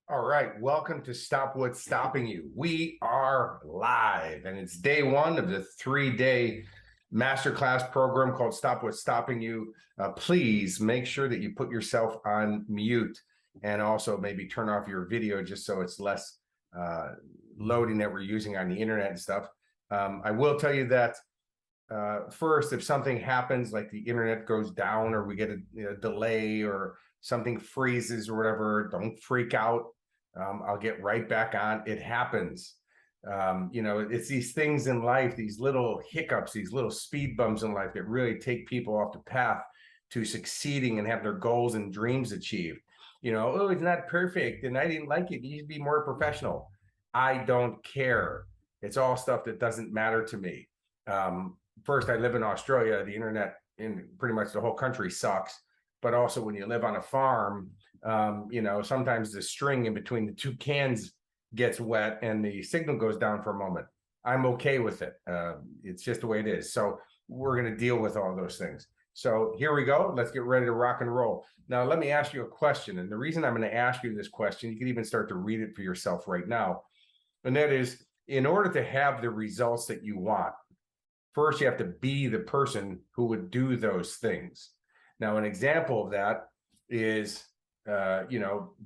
All right, welcome to Stop What's Stopping You. We are live, and it's day one of the 3-day masterclass program called Stop What's Stopping You. Please make sure that you put yourself on mute and also maybe turn off your video just so it's less loading that we're using on the internet and stuff. I will tell you that first, if something happens, like the internet goes down or we get a delay or something freezes or whatever, don't freak out. I'll get right back on. It happens. It's these things in life, these little hiccups, these little speed bumps in life that really take people off the path to succeeding and have their goals and dreams achieved. Oh, it's not perfect and I didn't like it. You should be more professional. I don't care. It's all stuff that doesn't matter to me. First, I live in Australia. The internet in pretty much the whole country sucks. But also when you live on a farm, sometimes the string in between the two cans gets wet and the signal goes down for a moment. I'm okay with it. It's just the way it is. So we're going to deal with all those things. So here we go. Let's get ready to rock and roll. Now, let me ask you a question. And the reason I'm going to ask you this question, you can even start to read it for yourself right now. And that is, in order to have the results that you want, first you have to be the person who would do those things. Now, an example of that is,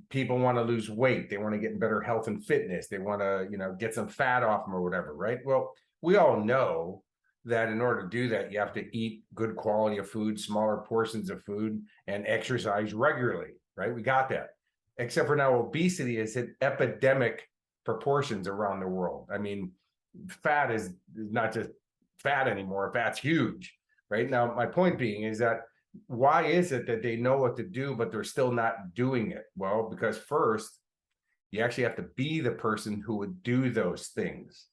people want to lose weight. They want to get in better health and fitness. They want to, get some fat off them or whatever, right? Well, we all know that in order to do that, you have to eat good quality of food, smaller portions of food, and exercise regularly, right? We got that. Except for now, obesity has hit epidemic proportions around the world. I mean, fat is not just fat anymore. Fat's huge, right? Now, my point being is that why is it that they know what to do, but they're still not doing it? Well, because first, you actually have to be the person who would do those things.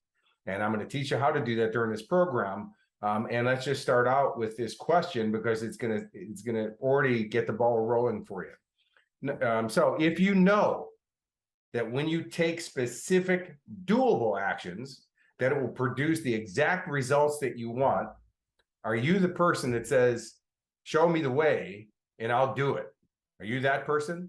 And I'm going to teach you how to do that during this program. And let's just start out with this question because it's gonna already get the ball rolling for you. So if you know that when you take specific doable actions, that it will produce the exact results that you want, are you the person that says, show me the way and I'll do it? Are you that person?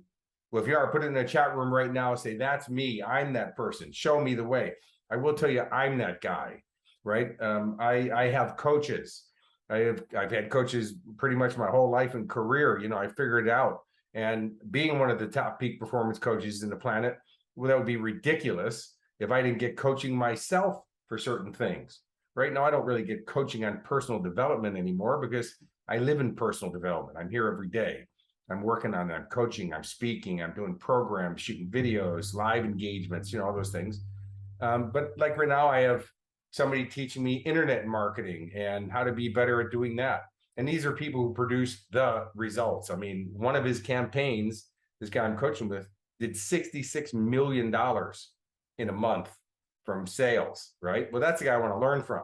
Well, if you are, put it in the chat room right now, say, that's me. I'm that person. Show me the way. I will tell you, I'm that guy, right? I have coaches. I've had coaches pretty much my whole life and career. I figured it out. And being one of the top peak performance coaches in the planet, well, that would be ridiculous if I didn't get coaching myself for certain things. Right now, I don't really get coaching on personal development anymore because I live in personal development. I'm here every day. I'm working on it. I'm coaching. I'm speaking. I'm doing programs, shooting videos, live engagements, all those things. But like right now, I have somebody teaching me internet marketing and how to be better at doing that. And these are people who produce the results. I mean, one of his campaigns, this guy I'm coaching with, did $66 million in a month from sales, right? Well, that's the guy I want to learn from.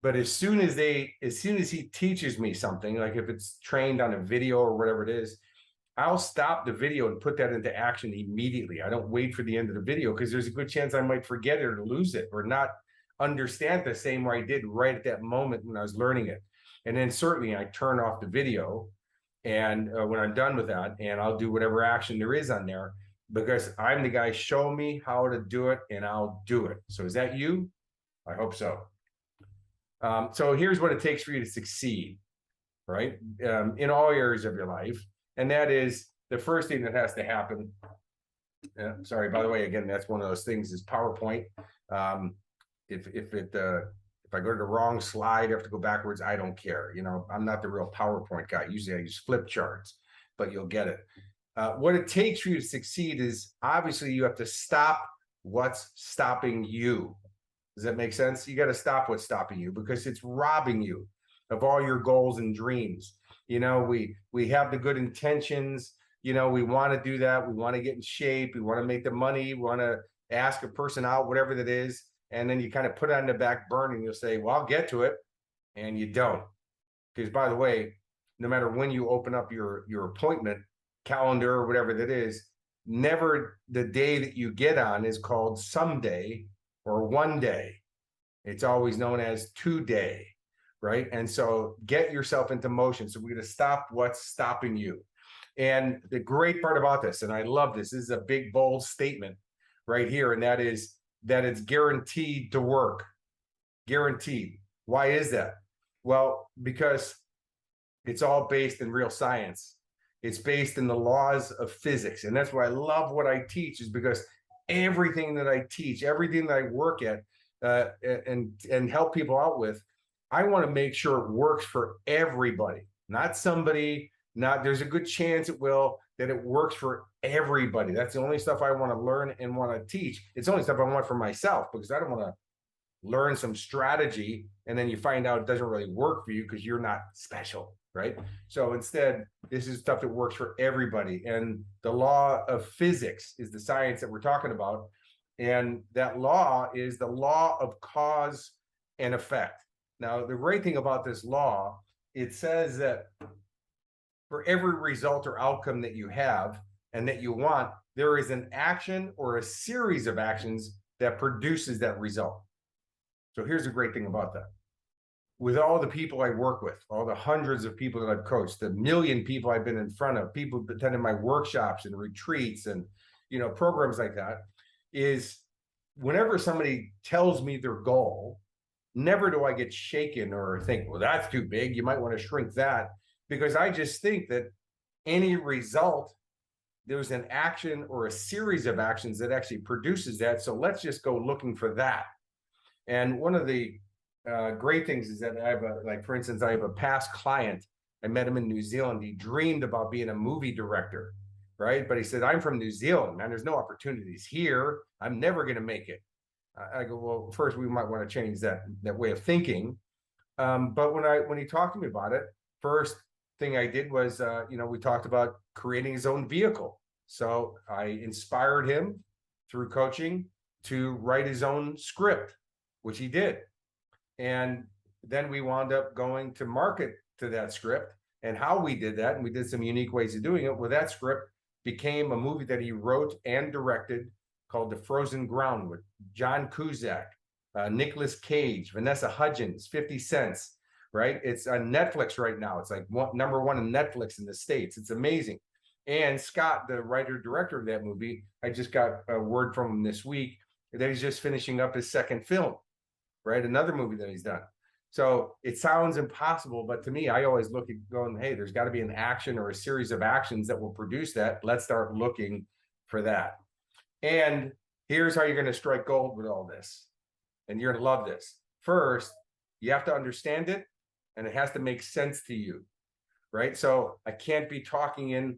But as soon as he teaches me something, like if it's trained on a video or whatever it is, I'll stop the video and put that into action immediately. I don't wait for the end of the video because there's a good chance I might forget it or lose it or not understand the same way I did right at that moment when I was learning it. And then certainly I turn off the video and when I'm done with that, and I'll do whatever action there is on there because I'm the guy, show me how to do it and I'll do it. So is that you? I hope so. So here's what it takes for you to succeed, right? In all areas of your life. And that is the first thing that has to happen. Sorry, by the way, again, that's one of those things is PowerPoint. If I go to the wrong slide, I have to go backwards. I don't care. I'm not the real PowerPoint guy. Usually I use flip charts, but you'll get it. What it takes for you to succeed is obviously you have to stop what's stopping you. Does that make sense? You got to stop what's stopping you because it's robbing you of all your goals and dreams. We have the good intentions. We want to do that. We want to get in shape. We want to make the money. We want to ask a person out, whatever that is. And then you kind of put it on the back burner and you'll say, well, I'll get to it. And you don't. Because by the way, no matter when you open up your appointment calendar or whatever that is, never the day that you get on is called someday or one day. It's always known as today, right? And so get yourself into motion. So we're going to stop what's stopping you. And the great part about this, and I love this is a big, bold statement right here, and that is that it's guaranteed to work. Guaranteed. Why is that? Well, because it's all based in real science. It's based in the laws of physics. And that's why I love what I teach, is because everything that I teach, everything that I work at and help people out with, I want to make sure it works for everybody, not somebody, not there's a good chance it will, that it works for everybody. That's the only stuff I want to learn and want to teach. It's the only stuff I want for myself, because I don't want to learn some strategy and then you find out it doesn't really work for you because you're not special, right? So instead, this is stuff that works for everybody. And the law of physics is the science that we're talking about. And that law is the law of cause and effect. Now, the great thing about this law, it says that for every result or outcome that you have and that you want, there is an action or a series of actions that produces that result. So here's the great thing about that. With all the people I work with, all the hundreds of people that I've coached, the million people I've been in front of, people attending my workshops and retreats and, programs like that, is whenever somebody tells me their goal, never do I get shaken or think, well, that's too big, you might want to shrink that, because I just think that any result, there's an action or a series of actions that actually produces that. So let's just go looking for that. And one of the great things is that I have for instance, I have a past client. I met him in New Zealand. He dreamed about being a movie director, right? But he said, I'm from New Zealand, man. There's no opportunities here. I'm never going to make it. I go, well, first we might want to change that way of thinking. But when he talked to me about it, first thing I did was, we talked about creating his own vehicle. So I inspired him through coaching to write his own script, which he did. And then we wound up going to market to that script, and how we did that. And we did some unique ways of doing it. Well, that script became a movie that he wrote and directed called The Frozen Ground with John Cusack, Nicolas Cage, Vanessa Hudgens, 50 Cents, right? It's on Netflix right now. It's like number one in Netflix in the States. It's amazing. And Scott, the writer director of that movie, I just got a word from him this week that he's just finishing up his second film, right? Another movie that he's done. So it sounds impossible, but to me, I always look at going, hey, there's got to be an action or a series of actions that will produce that. Let's start looking for that. And here's how you're going to strike gold with all this. And you're going to love this. First, you have to understand it, and it has to make sense to you, right? So I can't be talking in,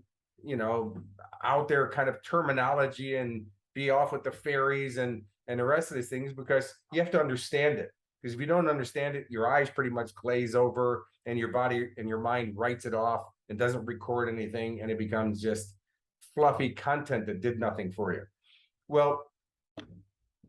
out there kind of terminology and be off with the fairies and the rest of these things, because you have to understand it. Because if you don't understand it, your eyes pretty much glaze over and your body and your mind writes it off and doesn't record anything, and it becomes just fluffy content that did nothing for you. Well,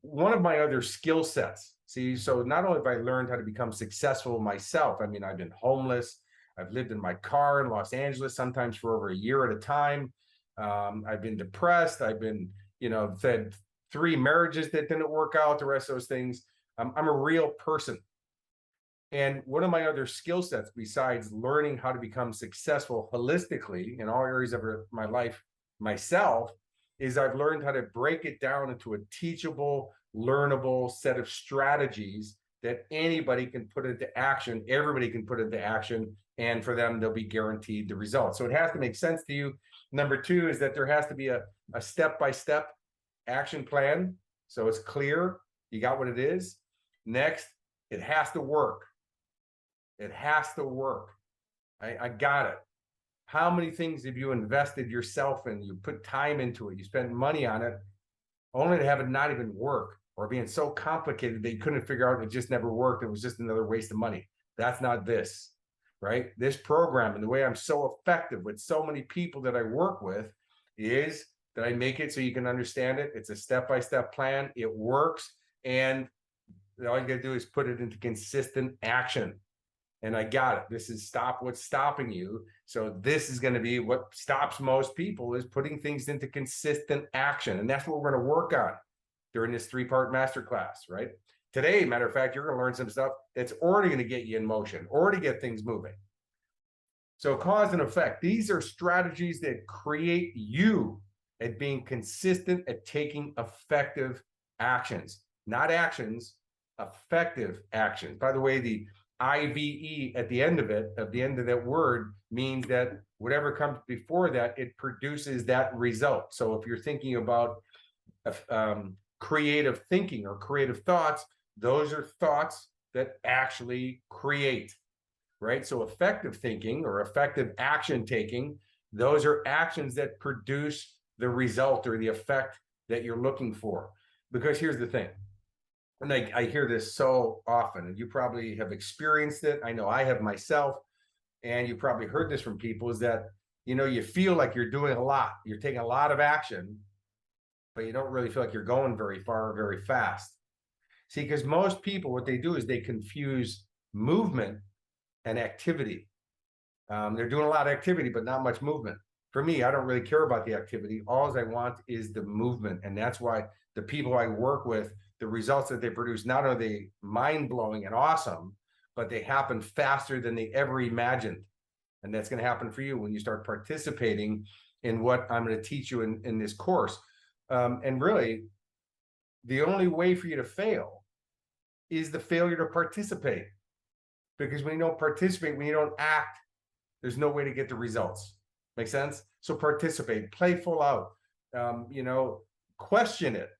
one of my other skill sets, so not only have I learned how to become successful myself, I mean, I've been homeless, I've lived in my car in Los Angeles, sometimes for over a year at a time. I've been depressed. I've been, had 3 marriages that didn't work out, the rest of those things. I'm a real person. And one of my other skill sets, besides learning how to become successful holistically in all areas of my life myself, is I've learned how to break it down into a teachable, learnable set of strategies that anybody can put into action, everybody can put into action, and for them, they'll be guaranteed the results. So it has to make sense to you. Number 2 is that there has to be a step-by-step action plan. So it's clear, you got what it is. Next, it has to work. It has to work. I got it. How many things have you invested yourself in? You put time into it, you spent money on it, only to have it not even work, or being so complicated that you couldn't figure out, it just never worked. It was just another waste of money. That's not this, right? This program, and the way I'm so effective with so many people that I work with, is that I make it so you can understand it. It's a step-by-step plan. It works. And all you got to do is put it into consistent action. And I got it. This is stop what's stopping you. So this is going to be what stops most people, is putting things into consistent action. And that's what we're going to work on during this 3-part masterclass, right? Today, matter of fact, you're going to learn some stuff that's already going to get you in motion, already get things moving. So cause and effect, these are strategies that create you at being consistent at taking effective actions, not actions, effective actions. By the way, the IVE at the end of it, at the end of that word, means that whatever comes before that, it produces that result. So if you're thinking about creative thinking or creative thoughts, those are thoughts that actually create, right? So effective thinking or effective action taking, those are actions that produce the result or the effect that you're looking for. Because here's the thing, and I hear this so often, and you probably have experienced it. I know I have myself, and you probably heard this from people, is that, you feel like you're doing a lot, you're taking a lot of action, but you don't really feel like you're going very far or very fast. See, because most people, what they do is they confuse movement and activity. They're doing a lot of activity, but not much movement. For me, I don't really care about the activity. All I want is the movement. And that's why the people I work with, the results that they produce, not are they mind-blowing and awesome, but they happen faster than they ever imagined. And that's going to happen for you when you start participating in what I'm going to teach you in this course. And really, the only way for you to fail is the failure to participate. Because when you don't participate, when you don't act, there's no way to get the results. Make sense? So participate, play full out, question it,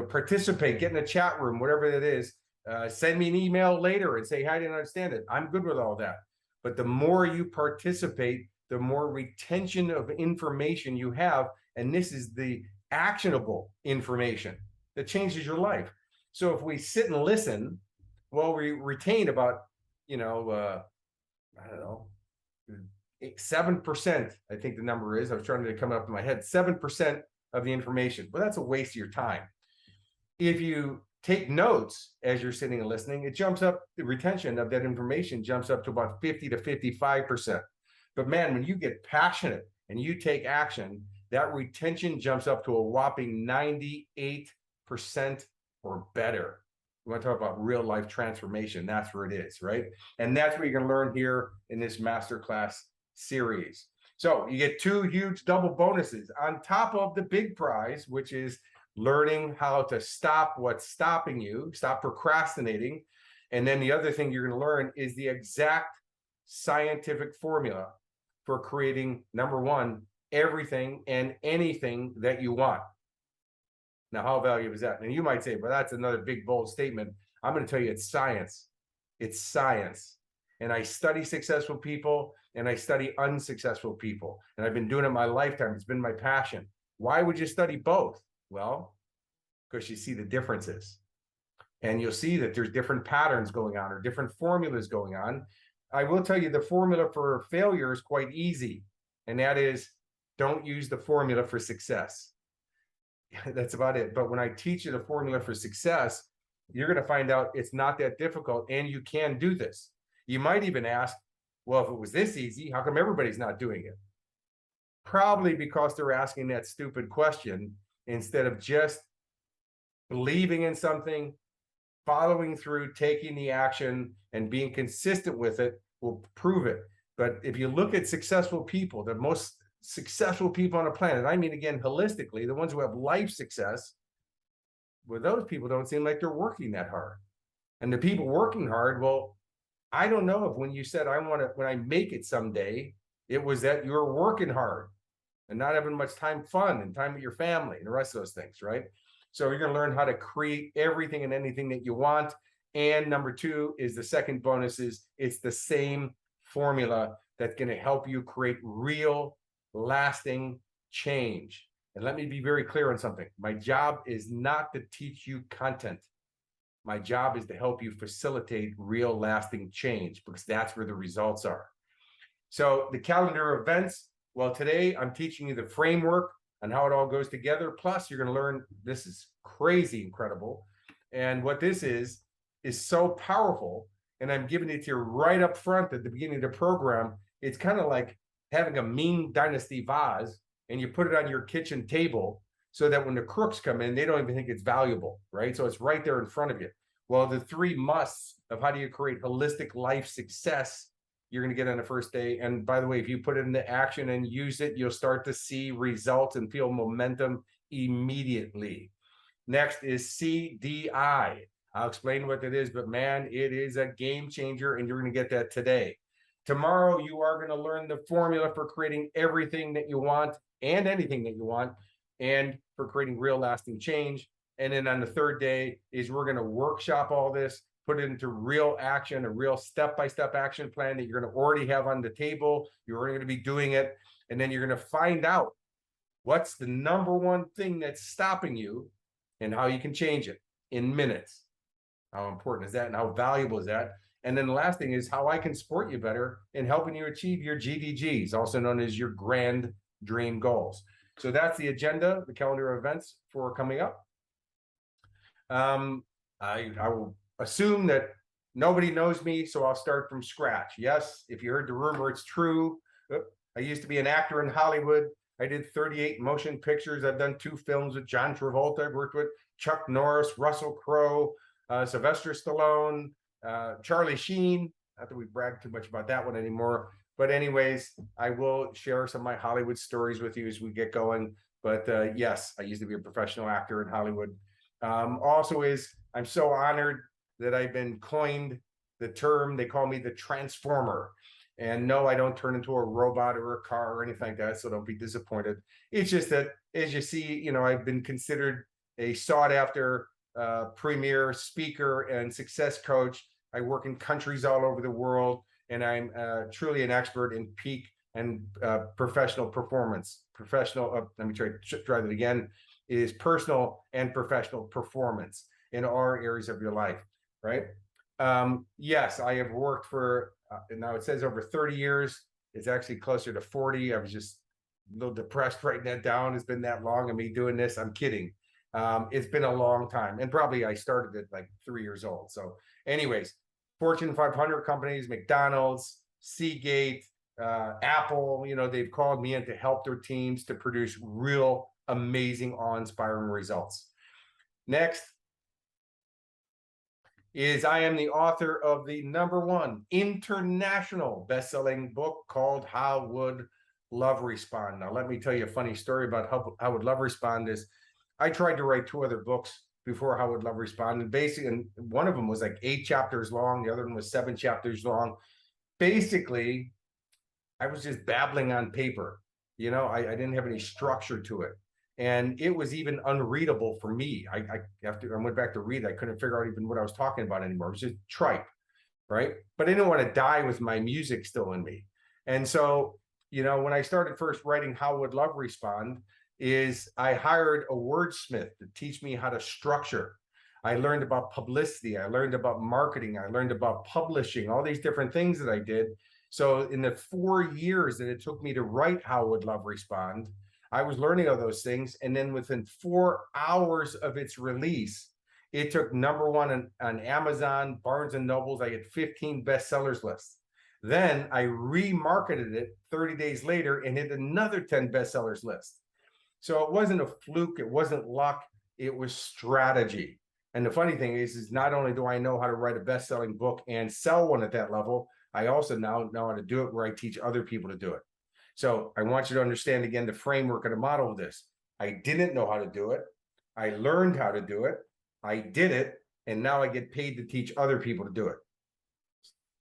participate, get in a chat room, whatever it is. Send me an email later and say, I didn't understand it. I'm good with all that. But the more you participate, the more retention of information you have. And this is the actionable information that changes your life. So if we sit and listen, well, we retain about, I don't know, 7%, I think the number is. I was trying to come up in my head, 7% of the information. Well, that's a waste of your time. If you take notes as you're sitting and listening, it jumps up, the retention of that information jumps up to about 50 to 55%. But man, when you get passionate and you take action, that retention jumps up to a whopping 98% or better. We want to talk about real life transformation. That's where it is, right? And that's what you're going to learn here in this masterclass series. So you get 2 huge double bonuses on top of the big prize, which is learning how to stop what's stopping you, stop procrastinating. And then the other thing you're going to learn is the exact scientific formula for creating, number 1, everything and anything that you want. Now, how valuable is that? And you might say, well, that's another big, bold statement. I'm going to tell you it's science. It's science. And I study successful people and I study unsuccessful people. And I've been doing it my lifetime. It's been my passion. Why would you study both? Well, because you see the differences. And you'll see that there's different patterns going on or different formulas going on. I will tell you the formula for failure is quite easy. And that is, don't use the formula for success. That's about it. But when I teach you the formula for success, you're going to find out it's not that difficult and you can do this. You might even ask, well, if it was this easy, how come everybody's not doing it? Probably because they're asking that stupid question instead of just believing in something, following through, taking the action, and being consistent with it will prove it. But if you look at successful people, the most successful people on the planet, I mean, again, holistically, the ones who have life success, well, those people don't seem like they're working that hard. And the people working hard, well, I don't know if when you said, when I make it someday, it was that you were working hard and not having much fun and time with your family and the rest of those things, right? So you're going to learn how to create everything and anything that you want. And number 2 is the second bonus is it's the same formula that's going to help you create real lasting change. And let me be very clear on something. My job is not to teach you content. My job is to help you facilitate real lasting change because that's where the results are. So the calendar of events, well, today I'm teaching you the framework on how it all goes together. Plus, you're going to learn, this is crazy incredible. And what this is so powerful. And I'm giving it to you right up front at the beginning of the program. It's kind of like having a Ming Dynasty vase and you put it on your kitchen table so that when the crooks come in, they don't even think it's valuable, right? So it's right there in front of you. Well, the 3 musts of how do you create holistic life success you're going to get on the first day. And by the way, if you put it into action and use it, you'll start to see results and feel momentum immediately. Next is CDI. I'll explain what it is, but man, it is a game changer, and you're going to get that today. Tomorrow, you are going to learn the formula for creating everything that you want and anything that you want, and for creating real lasting change. And then on the third day is we're going to workshop all this, put it into real action, a real step-by-step action plan that you're going to already have on the table. You're already going to be doing it. And then you're going to find out what's the number one thing that's stopping you and how you can change it in minutes. How important is that, and how valuable is that? And then the last thing is how I can support you better in helping you achieve your GDGs, also known as your grand dream goals. So that's the agenda, the calendar of events for coming up. I will assume that nobody knows me, so I'll start from scratch. Yes, if you heard the rumor, it's true. I used to be an actor in Hollywood. I did 38 motion pictures. I've done 2 films with John Travolta. I've worked with Chuck Norris, Russell Crowe, Sylvester Stallone, Charlie Sheen. Not that we brag too much about that one anymore. But anyways, I will share some of my Hollywood stories with you as we get going. But yes, I used to be a professional actor in Hollywood. Also I'm so honored that I've been coined the term, they call me the transformer. And no, I don't turn into a robot or a car or anything like that, so don't be disappointed. It's just that, as you see, I've been considered a sought after premier speaker and success coach. I work in countries all over the world, and I'm truly an expert in peak and professional performance. Let me try that again, is personal and professional performance in all areas of your life, right? Yes, I have worked for, now it says over 30 years. It's actually closer to 40. I was just a little depressed writing that down. It's been that long of me doing this. I'm kidding. It's been a long time. And probably I started at like 3 years old. So anyways, Fortune 500 companies, McDonald's, Seagate, Apple, they've called me in to help their teams to produce real amazing, awe-inspiring results. Next is I am the author of the #1 international best-selling book called How Would Love Respond? Now, let me tell you a funny story about How Would Love Respond is I tried to write 2 other books before How Would Love Respond. And one of them was like 8 chapters long. The other one was 7 chapters long. Basically, I was just babbling on paper. I didn't have any structure to it. And it was even unreadable for me. After I went back to read, I couldn't figure out even what I was talking about anymore. It was just tripe, right? But I didn't want to die with my music still in me. And so, when I started first writing How Would Love Respond, is I hired a wordsmith to teach me how to structure. I learned about publicity. I learned about marketing. I learned about publishing, all these different things that I did. So in the 4 years that it took me to write How Would Love Respond, I was learning all those things. And then within 4 hours of its release, it took #1 on Amazon, Barnes and Nobles. I had 15 bestsellers lists. Then I remarketed it 30 days later and hit another 10 bestsellers list. So it wasn't a fluke. It wasn't luck. It was strategy. And the funny thing is not only do I know how to write a best-selling book and sell one at that level, I also now know how to do it where I teach other people to do it. So I want you to understand, again, the framework and the model of this. I didn't know how to do it. I learned how to do it. I did it. And now I get paid to teach other people to do it.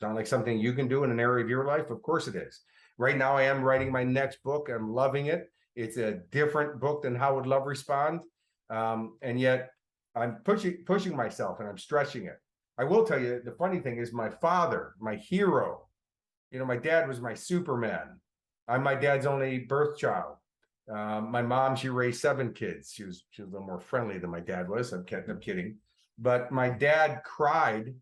Sound like something you can do in an area of your life? Of course it is. Right now I am writing my next book. I'm loving it. It's a different book than How Would Love Respond? And yet I'm pushing myself and I'm stretching it. I will tell you, the funny thing is my father, my hero, my dad was my Superman. I'm my dad's only birth child. My mom, she raised 7 kids. She was a little more friendly than my dad was. I'm kidding. But my dad cried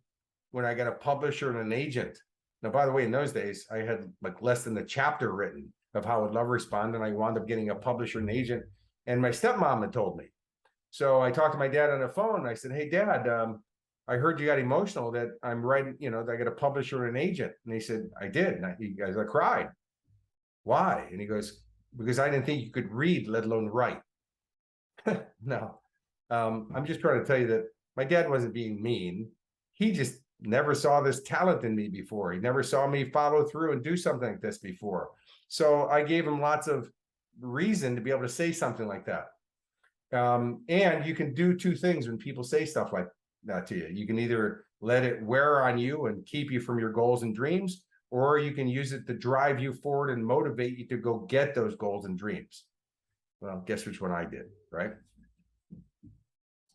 when I got a publisher and an agent. Now, by the way, in those days, I had like less than a chapter written of How Would Love Respond, and I wound up getting a publisher and agent. And my stepmom had told me. So I talked to my dad on the phone. And I said, "Hey, Dad, I heard you got emotional that I'm writing, that I got a publisher and an agent." And he said, "I did." And I cried. "Why?" And he goes, "Because I didn't think you could read, let alone write." No, I'm just trying to tell you that my dad wasn't being mean. He just never saw this talent in me before. He never saw me follow through and do something like this before. So I gave him lots of reason to be able to say something like that. And you can do two things when people say stuff like that to you. You can either let it wear on you and keep you from your goals and dreams, or you can use it to drive you forward and motivate you to go get those goals and dreams. Well, guess which one I did, right?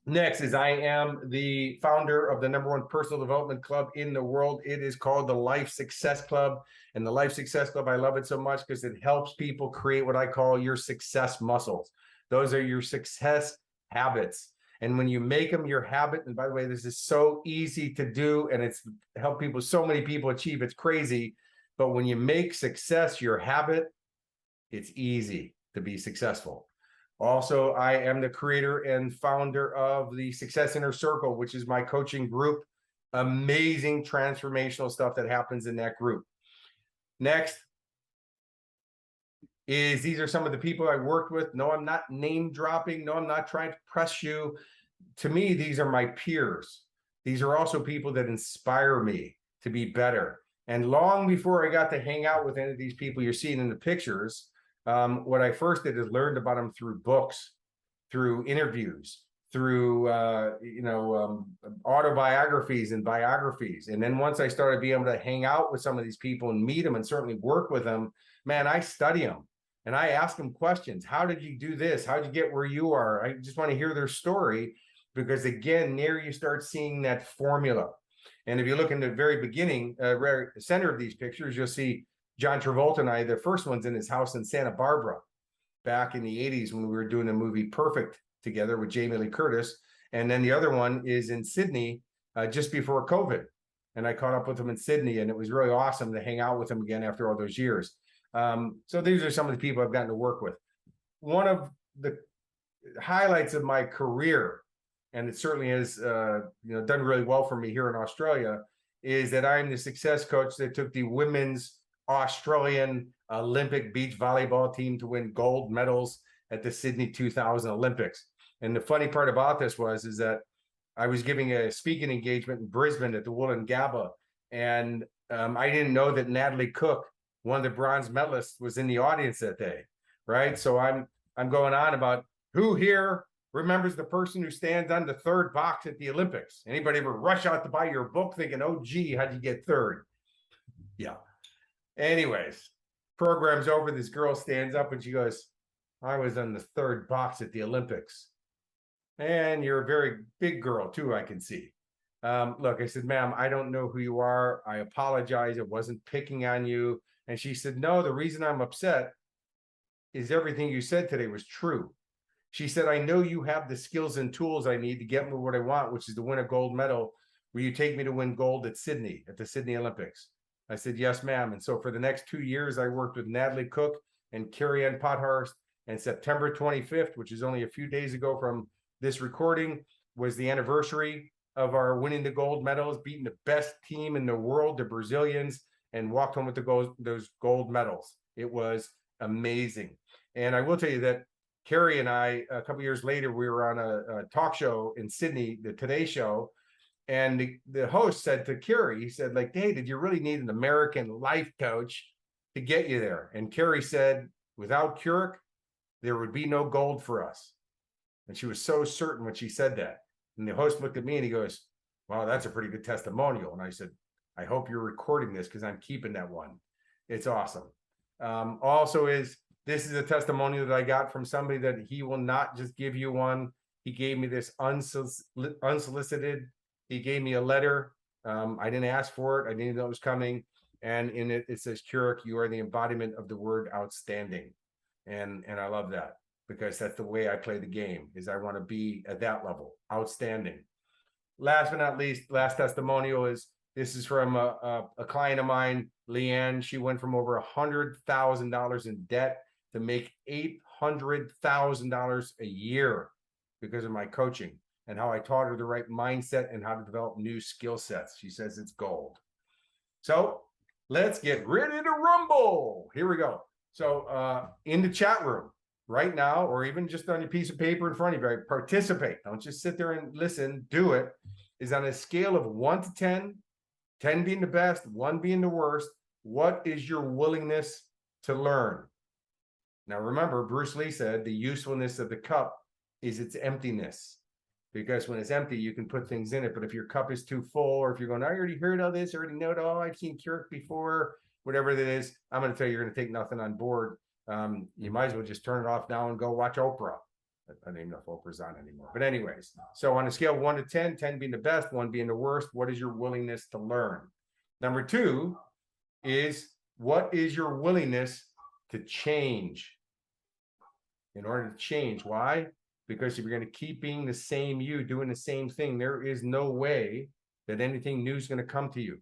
Next is I am the founder of the #1 personal development club in the world. It is called the Life Success Club. And the Life Success Club, I love it so much because it helps people create what I call your success muscles. Those are your success habits. And when you make them your habit, and by the way, this is so easy to do, and it's helped people, so many people achieve, it's crazy. But when you make success your habit, it's easy to be successful. Also, I am the creator and founder of the Success Inner Circle, which is my coaching group. Amazing transformational stuff that happens in that group. Next is these are some of the people I worked with. No, I'm not name dropping. No, I'm not trying to press you. To me, these are my peers. These are also people that inspire me to be better. And long before I got to hang out with any of these people you're seeing in the pictures, what I first did is learned about them through books, through interviews, through autobiographies and biographies. And then once I started being able to hang out with some of these people and meet them and certainly work with them, man, I study them and I ask them questions. How did you do this? How did you get where you are? I just want to hear their story, because again, there you start seeing that formula. And if you look in the very beginning, center of these pictures, you'll see John Travolta and I, the first one's in his house in Santa Barbara back in the 80s when we were doing the movie Perfect together with Jamie Lee Curtis. And then the other one is in Sydney just before COVID. And I caught up with him in Sydney, and it was really awesome to hang out with him again after all those years. So these are some of the people I've gotten to work with. One of the highlights of my career, and it certainly has done really well for me here in Australia, is that I'm the success coach that took the women's Australian Olympic beach volleyball team to win gold medals at the Sydney 2000 Olympics. And the funny part about this is that I was giving a speaking engagement in Brisbane at the Wollongabba, and I didn't know that Natalie Cook, one of the bronze medalists, was in the audience that day, right? So I'm going on about who here remembers the person who stands on the third box at the Olympics. Anybody ever rush out to buy your book thinking, oh, gee, how'd you get third? Yeah. Anyways, program's over. This girl stands up and she goes, I was on the third box at the Olympics. And you're a very big girl too, I can see. Look, I said, ma'am, I don't know who you are. I apologize. It wasn't picking on you. And she said, no, the reason I'm upset is everything you said today was true. She said, I know you have the skills and tools I need to get me what I want, which is to win a gold medal. Will you take me to win gold at Sydney, at the Sydney Olympics? I said, yes, ma'am. And so for the next 2 years, I worked with Natalie Cook and Carrie Ann Pothurst. And September 25th, which is only a few days ago from this recording, was the anniversary of our winning the gold medals, beating the best team in the world, the Brazilians, and walked home with those gold medals. It was amazing. And I will tell you that Carrie and I, a couple years later, we were on a talk show in Sydney, the Today Show. And the host said to Carrie, he said, like, hey, did you really need an American life coach to get you there? And Carrie said, without Keurig, there would be no gold for us. And she was so certain when she said that. And the host looked at me and he goes, wow, that's a pretty good testimonial. And I said, I hope you're recording this because I'm keeping that one. It's awesome. This is a testimonial that I got from somebody that he will not just give you one. He gave me this unsolicited. He gave me a letter. I didn't ask for it. I didn't know it was coming. And in it, it says, Keurig, you are the embodiment of the word outstanding. And I love that, because that's the way I play the game, is I want to be at that level, outstanding. Last but not least, last testimonial this is from a client of mine, Leanne. She went from over $100,000 in debt to make $800,000 a year because of my coaching and how I taught her the right mindset and how to develop new skill sets. She says it's gold. So let's get ready to rumble. Here we go. So in the chat room right now, or even just on your piece of paper in front of you, participate. Don't just sit there and listen, do it. Is on a scale of 1 to 10, 10 being the best, 1 being the worst. What is your willingness to learn? Now, remember, Bruce Lee said the usefulness of the cup is its emptiness. Because when it's empty, you can put things in it. But if your cup is too full, or if you're going, I already heard all this, I already know it all, I've seen Kirk before, whatever that is, I'm going to tell you, you're going to take nothing on board. You might as well just turn it off now and go watch Oprah. I don't even know if Oprah's on anymore. But anyways, so on a scale of 1 to 10, 10 being the best, 1 being the worst, what is your willingness to learn? Number 2 is, what is your willingness to change? In order to change, why? Because if you're going to keep being the same you, doing the same thing, there is no way that anything new is going to come to you.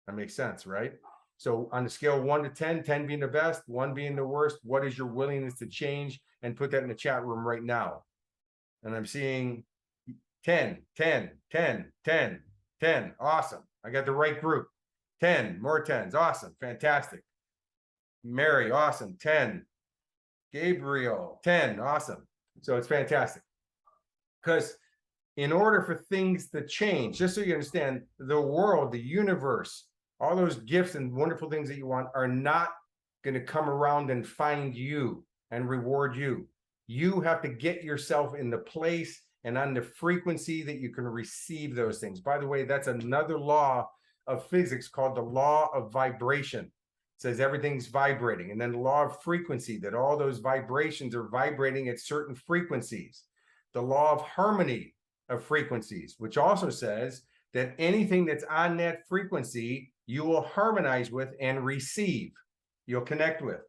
That makes sense, right? So on the scale of 1 to 10, 10 being the best, 1 being the worst, what is your willingness to change? And put that in the chat room right now. And I'm seeing 10, 10, 10, 10, 10. Awesome. I got the right group. 10, more 10s. Awesome. Fantastic. Mary, awesome. 10. Gabriel, 10. Awesome. So it's fantastic. Because in order for things to change, just so you understand, the world, the universe, all those gifts and wonderful things that you want are not going to come around and find you and reward you. You have to get yourself in the place and on the frequency that you can receive those things. By the way, that's another law of physics called the law of vibration. It says everything's vibrating. And then the law of frequency, that all those vibrations are vibrating at certain frequencies. The law of harmony of frequencies, which also says that anything that's on that frequency, you will harmonize with and receive. You'll connect with.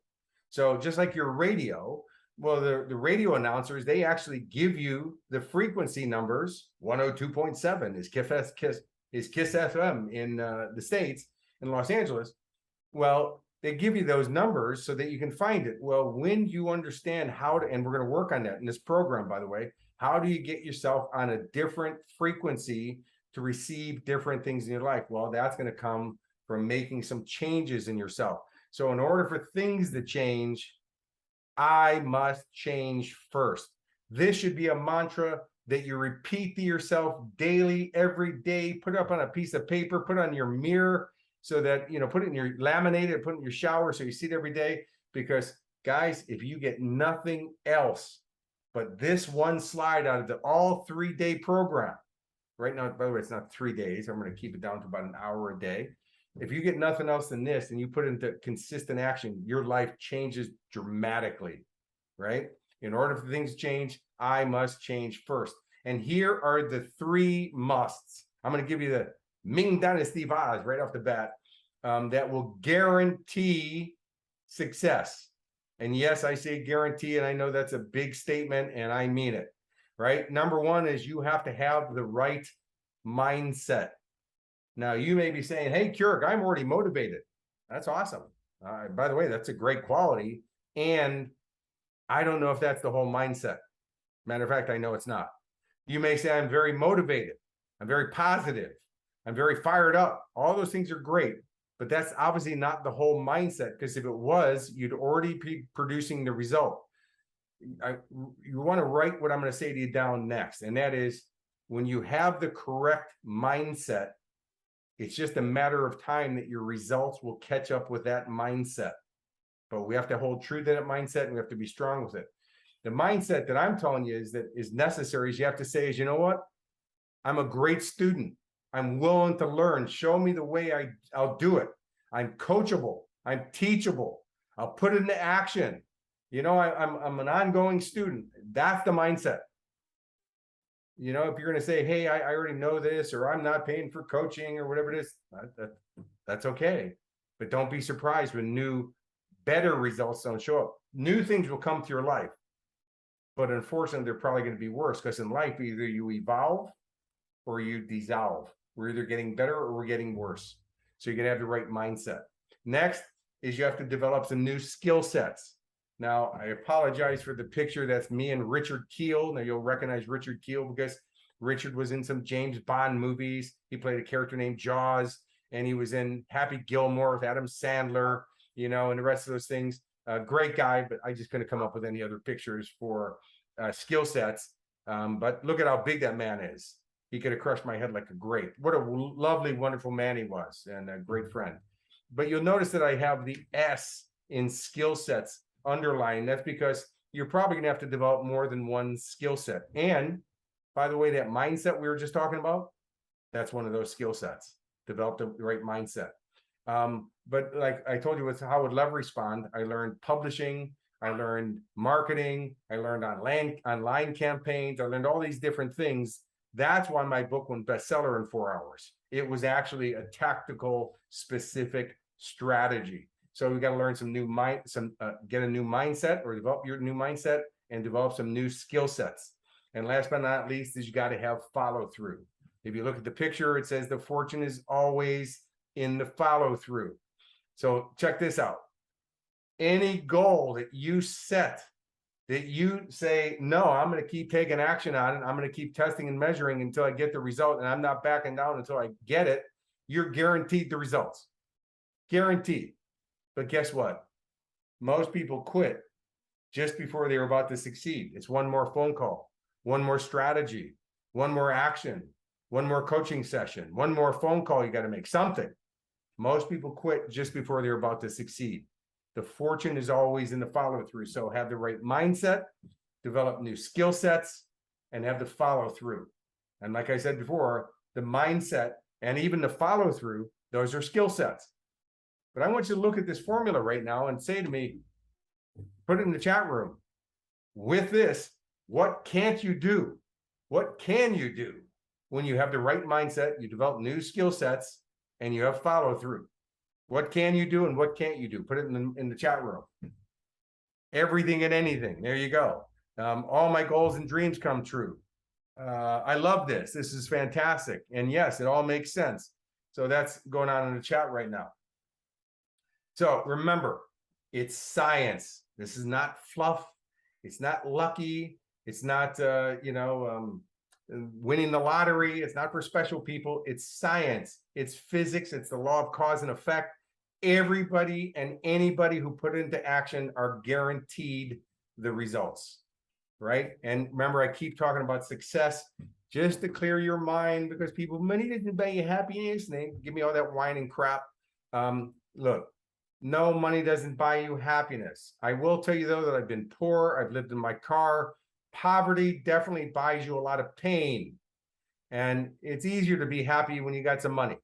So just like your radio, well, the radio announcers, they actually give you the frequency numbers. 102.7 is Kiss FM in the States, in Los Angeles. Well, they give you those numbers so that you can find it. Well, when you understand how to, and we're going to work on that in this program, by the way, how do you get yourself on a different frequency to receive different things in your life? Well, that's going to come from making some changes in yourself. So in order for things to change, I must change first. This should be a mantra that you repeat to yourself daily, every day. Put it up on a piece of paper, put it on your mirror, so that, you know, put it in your laminated, put it in your shower so you see it every day. Because guys, if you get nothing else but this one slide out of the all 3-day program, right now, by the way, it's not 3 days. I'm going to keep it down to about an hour a day. If you get nothing else than this and you put it into consistent action, your life changes dramatically, right? In order for things to change, I must change first. And here are the 3 musts. I'm going to give you the Ming Dynasty vibes right off the bat that will guarantee success. And yes, I say guarantee, and I know that's a big statement, and I mean it, right? Number 1 is you have to have the right mindset. Now, you may be saying, hey, Kirk, I'm already motivated. That's awesome. By the way, that's a great quality. And I don't know if that's the whole mindset. Matter of fact, I know it's not. You may say, I'm very motivated. I'm very positive. I'm very fired up. All those things are great. But that's obviously not the whole mindset, because if it was, you'd already be producing the result. You want to write what I'm going to say to you down next. And that is, when you have the correct mindset, it's just a matter of time that your results will catch up with that mindset. But we have to hold true to that mindset, and we have to be strong with it. The mindset that I'm telling you is necessary is you have to say is, you know what? I'm a great student. I'm willing to learn. Show me the way I'll do it. I'm coachable. I'm teachable. I'll put it into action. You know, I'm an ongoing student. That's the mindset. You know, if you're going to say, hey, I already know this, or I'm not paying for coaching, or whatever it is, that's okay. But don't be surprised when new, better results don't show up. New things will come to your life. But unfortunately, they're probably going to be worse, because in life, either you evolve or you dissolve. We're either getting better or we're getting worse. So you're going to have the right mindset. Next is you have to develop some new skill sets. Now, I apologize for the picture. That's me and Richard Kiel. Now, you'll recognize Richard Kiel because Richard was in some James Bond movies. He played a character named Jaws, and he was in Happy Gilmore with Adam Sandler, you know, and the rest of those things. Great guy, but I just couldn't come up with any other pictures for skill sets. But look at how big that man is. he could have crushed my head like a grape. What a lovely, wonderful man he was, and a great friend. But you'll notice that I have the S in skill sets underlined. That's because you're probably going to have to develop more than one skill set. And by the way, that mindset we were just talking about, that's one of those skill sets. Develop the right mindset. But like I told you, with how would Lev respond, I learned publishing, I learned marketing, I learned online campaigns, I learned all these different things. That's why my book went bestseller in 4 hours. It was actually a tactical, specific strategy. So we got to learn some new get a new mindset, or develop your new mindset, and develop some new skill sets. And last but not least is you got to have follow through. If you look at the picture, it says the fortune is always in the follow through. So check this out. Any goal that you set, that you say, no, I'm going to keep taking action on it, I'm going to keep testing and measuring until I get the result, and I'm not backing down until I get it, you're guaranteed the results. Guaranteed. But guess what? Most people quit just before they're about to succeed. It's one more phone call, one more strategy, one more action, one more coaching session, one more phone call you got to make, something. Most people quit just before they're about to succeed. The fortune is always in the follow through. So have the right mindset, develop new skill sets, and have the follow through. And like I said before, the mindset and even the follow through, those are skill sets. But I want you to look at this formula right now and say to me, put it in the chat room. With this, what can't you do? What can you do when you have the right mindset, you develop new skill sets, and you have follow through? What can you do and what can't you do? Put it in the chat room. Everything and anything. There you go. All my goals and dreams come true. I love this. This is fantastic. And yes, it all makes sense. So that's going on in the chat right now. So remember, it's science. This is not fluff. It's not lucky. It's not, winning the lottery. It's not for special people. It's science. It's physics. It's the law of cause and effect. Everybody and anybody who put it into action are guaranteed the results, right? And remember, I keep talking about success just to clear your mind, because money doesn't buy you happiness. And they give me all that whining crap. Look, no, money doesn't buy you happiness. I will tell you, though, that I've been poor. I've lived in my car. Poverty definitely buys you a lot of pain. And it's easier to be happy when you got some money.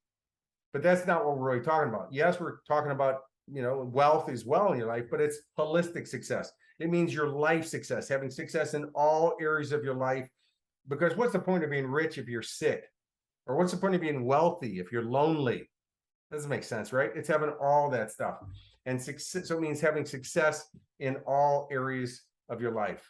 But that's not what we're really talking about. Yes, we're talking about, wealth as well in your life, but it's holistic success. It means your life success, having success in all areas of your life. Because what's the point of being rich if you're sick? Or what's the point of being wealthy if you're lonely? Doesn't make sense, right? It's having all that stuff. And success, so it means having success in all areas of your life.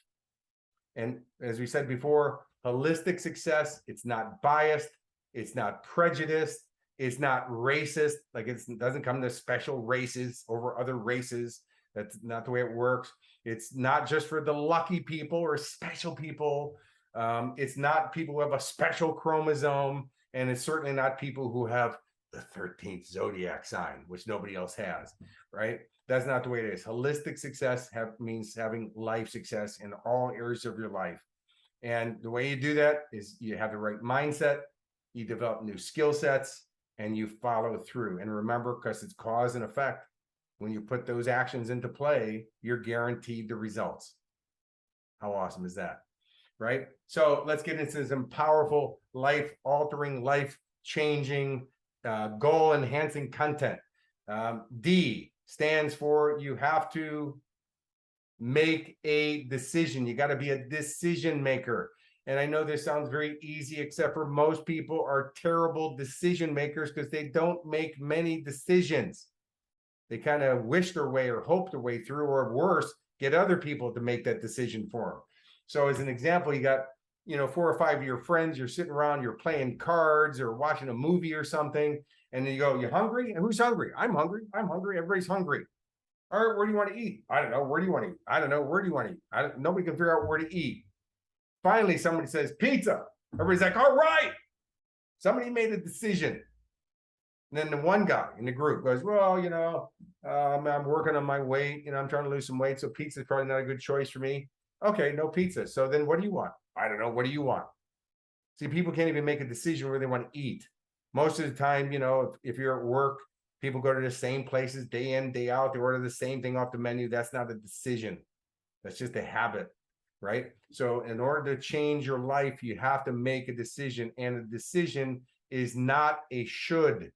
And as we said before, holistic success, it's not biased, it's not prejudiced, it's not racist. Like, it doesn't come to special races over other races. That's not the way it works. It's not just for the lucky people or special people. It's not people who have a special chromosome, and it's certainly not people who have the 13th zodiac sign, which nobody else has, right? That's not the way it is. Holistic success means having life success in all areas of your life. And the way you do that is you have the right mindset, you develop new skill sets, and you follow through. And remember, because it's cause and effect, when you put those actions into play, you're guaranteed the results. How awesome is that, right? So let's get into some powerful, life-altering, life-changing, goal-enhancing content. D stands for you have to make a decision. You got to be a decision maker. And I know this sounds very easy, except for most people are terrible decision makers because they don't make many decisions. They kind of wish their way or hope their way through, or worse, get other people to make that decision for them. So as an example, you got, 4 or 5 of your friends, you're sitting around, you're playing cards or watching a movie or something. And then you go, you hungry? And who's hungry? I'm hungry. I'm hungry. Everybody's hungry. All right, where do you want to eat? I don't know. Where do you want to eat? I don't know. Where do you want to eat? Nobody can figure out where to eat. Finally, somebody says pizza. Everybody's like, all right. Somebody made a decision. And then the one guy in the group goes, well, I'm working on my weight. I'm trying to lose some weight. So pizza is probably not a good choice for me. Okay, no pizza. So then what do you want? I don't know. What do you want? See, people can't even make a decision where they want to eat. Most of the time, if you're at work, people go to the same places day in, day out. They order the same thing off the menu. That's not a decision. That's just a habit, right? So in order to change your life, you have to make a decision. And a decision is not a should.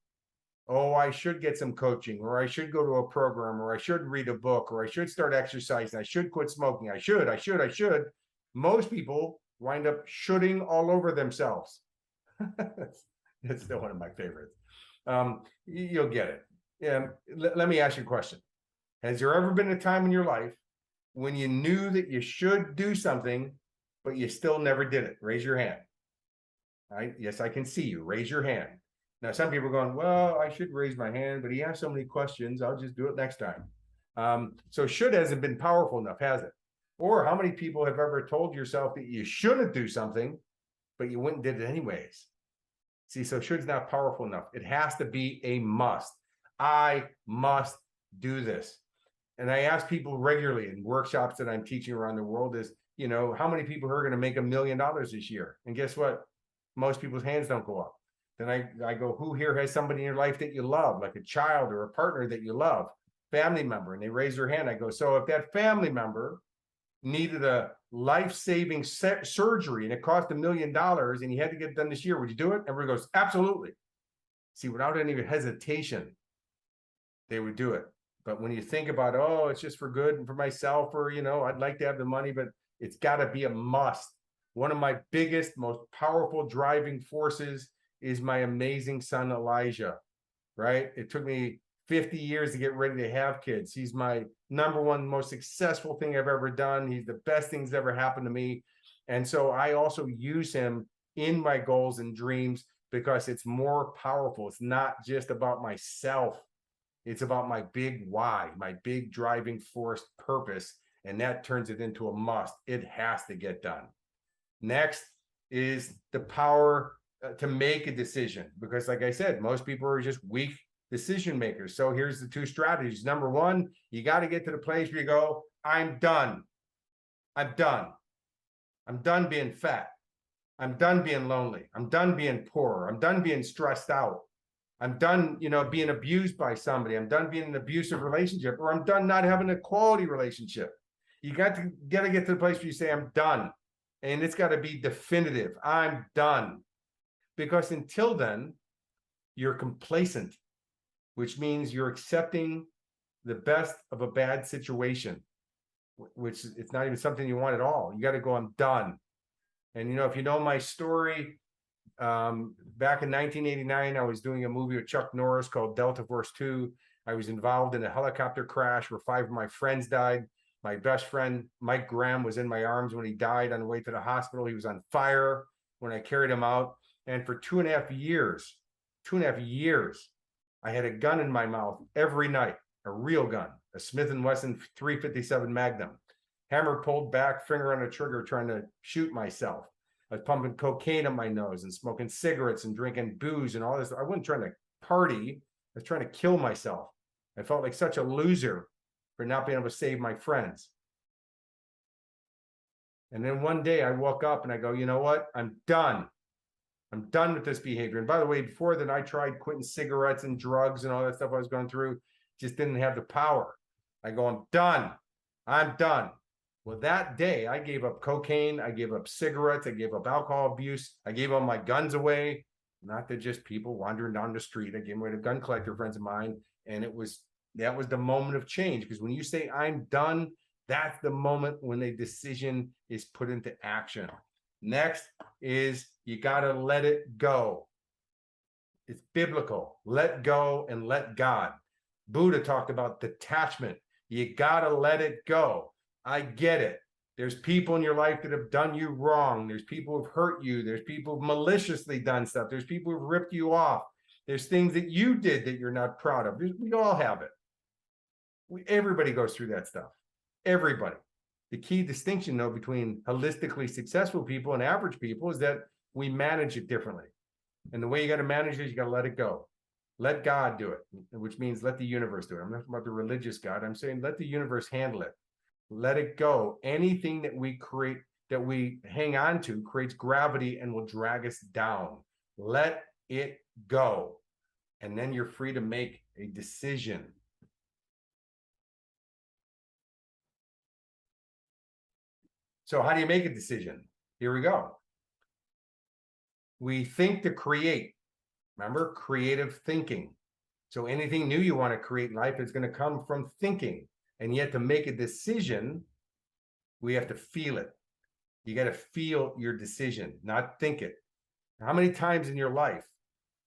Oh, I should get some coaching, or I should go to a program, or I should read a book, or I should start exercising. I should quit smoking. I should. Most people wind up shoulding all over themselves. That's still one of my favorites. You'll get it. Let me ask you a question. Has there ever been a time in your life when you knew that you should do something, but you still never did it? Raise your hand. All right. Yes, I can see you. Raise your hand. Now, some people are going, well, I should raise my hand, but he asked so many questions. I'll just do it next time. So should hasn't been powerful enough, has it? Or how many people have ever told yourself that you shouldn't do something, but you went and did it anyways? See, so should's not powerful enough. It has to be a must. I must do this. And I ask people regularly in workshops that I'm teaching around the world is, how many people are going to make $1 million this year? And guess what? Most people's hands don't go up. Then I go, who here has somebody in your life that you love, like a child or a partner that you love, family member? And they raise their hand. I go, so if that family member needed a life-saving surgery and it cost $1 million and you had to get it done this year, would you do it? Everybody goes, absolutely. See, without any hesitation, they would do it. But when you think about, oh, it's just for good and for myself, or, I'd like to have the money, but it's got to be a must. One of my biggest, most powerful driving forces is my amazing son, Elijah, right? It took me 50 years to get ready to have kids. He's my number one most successful thing I've ever done. He's the best thing that's ever happened to me. And so I also use him in my goals and dreams because it's more powerful. It's not just about myself. It's about my big why, my big driving force purpose. And that turns it into a must. It has to get done. Next is the power to make a decision. Because like I said, most people are just weak decision makers. So here's the two strategies. Number one, you got to get to the place where you go, I'm done. I'm done. I'm done being fat. I'm done being lonely. I'm done being poor. I'm done being stressed out. I'm done, being abused by somebody. I'm done being in an abusive relationship, or I'm done not having a quality relationship. You got to get to the place where you say, I'm done. And it's got to be definitive. I'm done. Because until then, you're complacent, which means you're accepting the best of a bad situation, which it's not even something you want at all. You got to go, I'm done. And, if you know my story, back in 1989, I was doing a movie with Chuck Norris called Delta Force 2. I was involved in a helicopter crash where 5 of my friends died. My best friend, Mike Graham, was in my arms when he died on the way to the hospital. He was on fire when I carried him out. And for 2.5 years, I had a gun in my mouth every night, a real gun, a Smith & Wesson 357 Magnum. Hammer pulled back, finger on the trigger, trying to shoot myself. I was pumping cocaine up my nose and smoking cigarettes and drinking booze and all this. I wasn't trying to party. I was trying to kill myself. I felt like such a loser for not being able to save my friends. And then one day I woke up and I go, you know what? I'm done. I'm done with this behavior. And by the way, before that, I tried quitting cigarettes and drugs and all that stuff I was going through. Just didn't have the power. I go, I'm done. I'm done. Well, that day I gave up cocaine. I gave up cigarettes. I gave up alcohol abuse. I gave all my guns away. Not to just people wandering down the street. I gave them away to gun collector friends of mine. And that was the moment of change. Because when you say I'm done, that's the moment when a decision is put into action. Next is you got to let it go. It's biblical. Let go and let God. Buddha talked about detachment. You got to let it go. I get it. There's people in your life that have done you wrong. There's people who've hurt you. There's people who've maliciously done stuff. There's people who've ripped you off. There's things that you did that you're not proud of. We all have it. Everybody goes through that stuff. Everybody. The key distinction, though, between holistically successful people and average people is that we manage it differently. And the way you got to manage it is you got to let it go. Let God do it, which means let the universe do it. I'm not talking about the religious God. I'm saying let the universe handle it. Let it go. Anything that we create that we hang on to creates gravity and will drag us down. Let it go. And then you're free to make a decision. So how do you make a decision? Here we go. We think to create. Remember, creative thinking. So anything new you want to create in life is going to come from thinking. And yet to make a decision, we have to feel it. You got to feel your decision, not think it. How many times in your life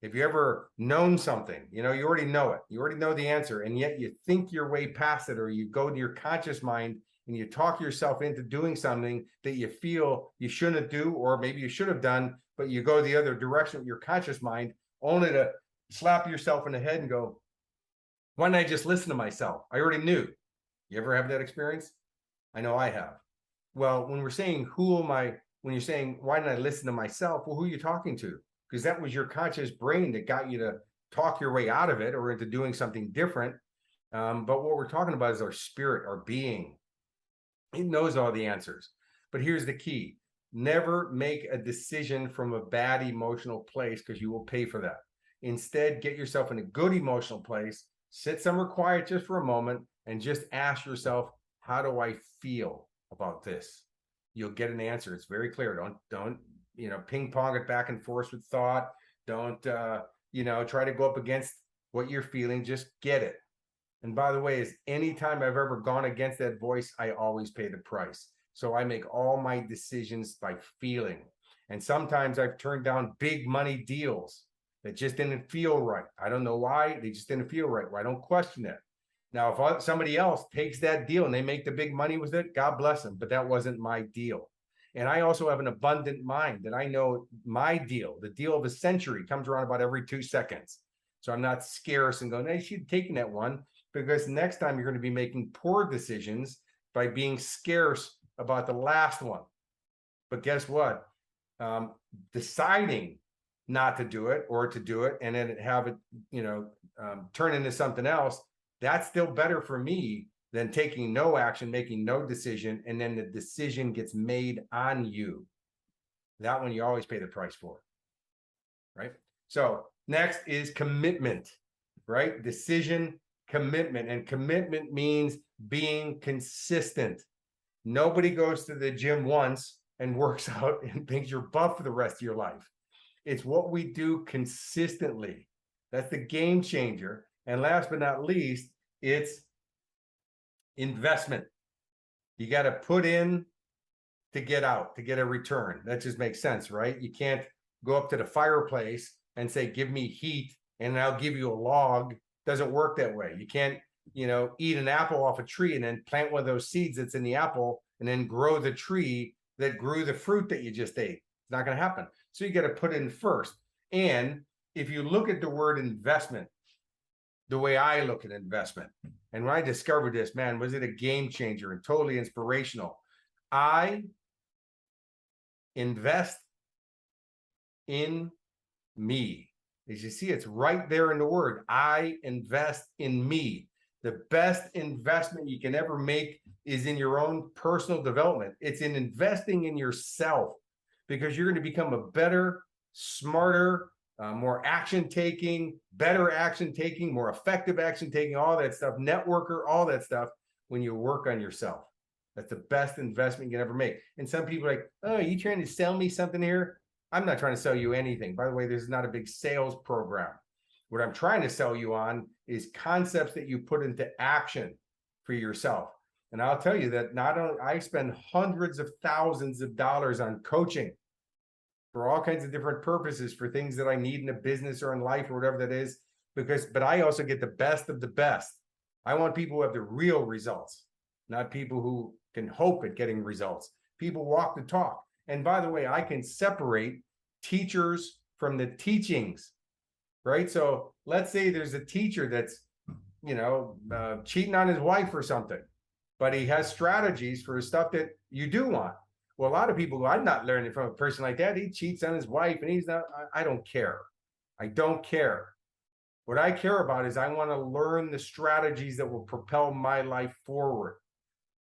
have you ever known something? You already know it. You already know the answer. And yet you think your way past it, or you go to your conscious mind and you talk yourself into doing something that you feel you shouldn't do, or maybe you should have done, but you go the other direction with your conscious mind, only to slap yourself in the head and go, why didn't I just listen to myself? I already knew. You ever have that experience? I know I have. Well, when we're saying, who am I? When you're saying, why didn't I listen to myself? Well, who are you talking to? Because that was your conscious brain that got you to talk your way out of it or into doing something different. But what we're talking about is our spirit, our being. It knows all the answers. But here's the key. Never make a decision from a bad emotional place, because you will pay for that. Instead, get yourself in a good emotional place, sit somewhere quiet just for a moment, and just ask yourself, how do I feel about this? You'll get an answer. It's very clear. Don't ping pong it back and forth with thought. Don't try to go up against what you're feeling. Just get it. And by the way, is anytime I've ever gone against that voice, I always pay the price. So I make all my decisions by feeling. And sometimes I've turned down big money deals that just didn't feel right. I don't know why. They just didn't feel right. Well, I don't question it. Now, if somebody else takes that deal and they make the big money with it, God bless them. But that wasn't my deal. And I also have an abundant mind that I know my deal, the deal of a century, comes around about every 2 seconds. So I'm not scarce and going, hey, you should have taken that one, because next time you're going to be making poor decisions by being scarce about the last one. But guess what? Deciding not to do it or to do it and then have it, turn into something else, that's still better for me than taking no action, making no decision, and then the decision gets made on you. That one you always pay the price for, right? So next is commitment, right? Decision, commitment. And commitment means being consistent. Nobody goes to the gym once and works out and thinks you're buff for the rest of your life. It's what we do consistently. That's the game changer. And last but not least, it's investment. You got to put in to get out, to get a return. That just makes sense, right? You can't go up to the fireplace and say, give me heat and I'll give you a log. Doesn't work that way. You can't, eat an apple off a tree and then plant one of those seeds that's in the apple and then grow the tree that grew the fruit that you just ate. It's not going to happen. So you got to put in first. And if you look at the word investment, the way I look at investment, and when I discovered this, man, was it a game changer and totally inspirational. I invest in me. As you see, it's right there in the word. I invest in me. The best investment you can ever make is in your own personal development. It's in investing in yourself, because you're going to become a better, smarter, more action-taking, better action-taking, more effective action-taking, all that stuff, networker, all that stuff, when you work on yourself. That's the best investment you can ever make. And some people are like, oh, are you trying to sell me something here? I'm not trying to sell you anything. By the way, this is not a big sales program. What I'm trying to sell you on is concepts that you put into action for yourself. And I'll tell you that not only I spend hundreds of thousands of dollars on coaching for all kinds of different purposes, for things that I need in a business or in life or whatever that is, but I also get the best of the best. I want people who have the real results, not people who can hope at getting results. People walk the talk. And by the way, I can separate teachers from the teachings, right? So let's say there's a teacher that's, cheating on his wife or something, but he has strategies for stuff that you do want. Well, a lot of people go, I'm not learning from a person like that. He cheats on his wife and he's not, I don't care. I don't care. What I care about is I want to learn the strategies that will propel my life forward.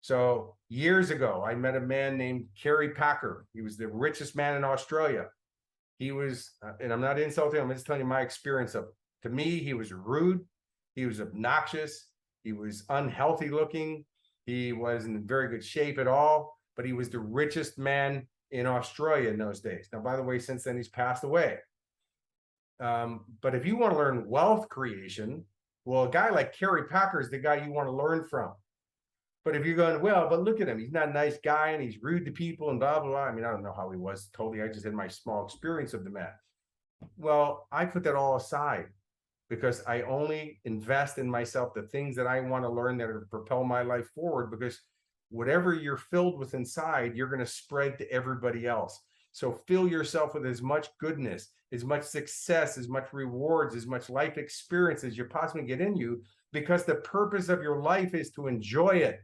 So years ago, I met a man named Kerry Packer. He was the richest man in Australia. He was, and I'm not insulting him, I'm just telling you my experience of, to me, he was rude. He was obnoxious. He was unhealthy looking. He wasn't in very good shape at all, but he was the richest man in Australia in those days. Now, by the way, since then, he's passed away. But if you want to learn wealth creation, well, a guy like Kerry Packer is the guy you want to learn from. But if you're going, well, but look at him, he's not a nice guy and he's rude to people and blah, blah, blah. I mean, I don't know how he was totally. I just had my small experience of the man. Well, I put that all aside because I only invest in myself, the things that I want to learn that are propel my life forward, because whatever you're filled with inside, you're going to spread to everybody else. So fill yourself with as much goodness, as much success, as much rewards, as much life experience as you possibly get in you, because the purpose of your life is to enjoy it.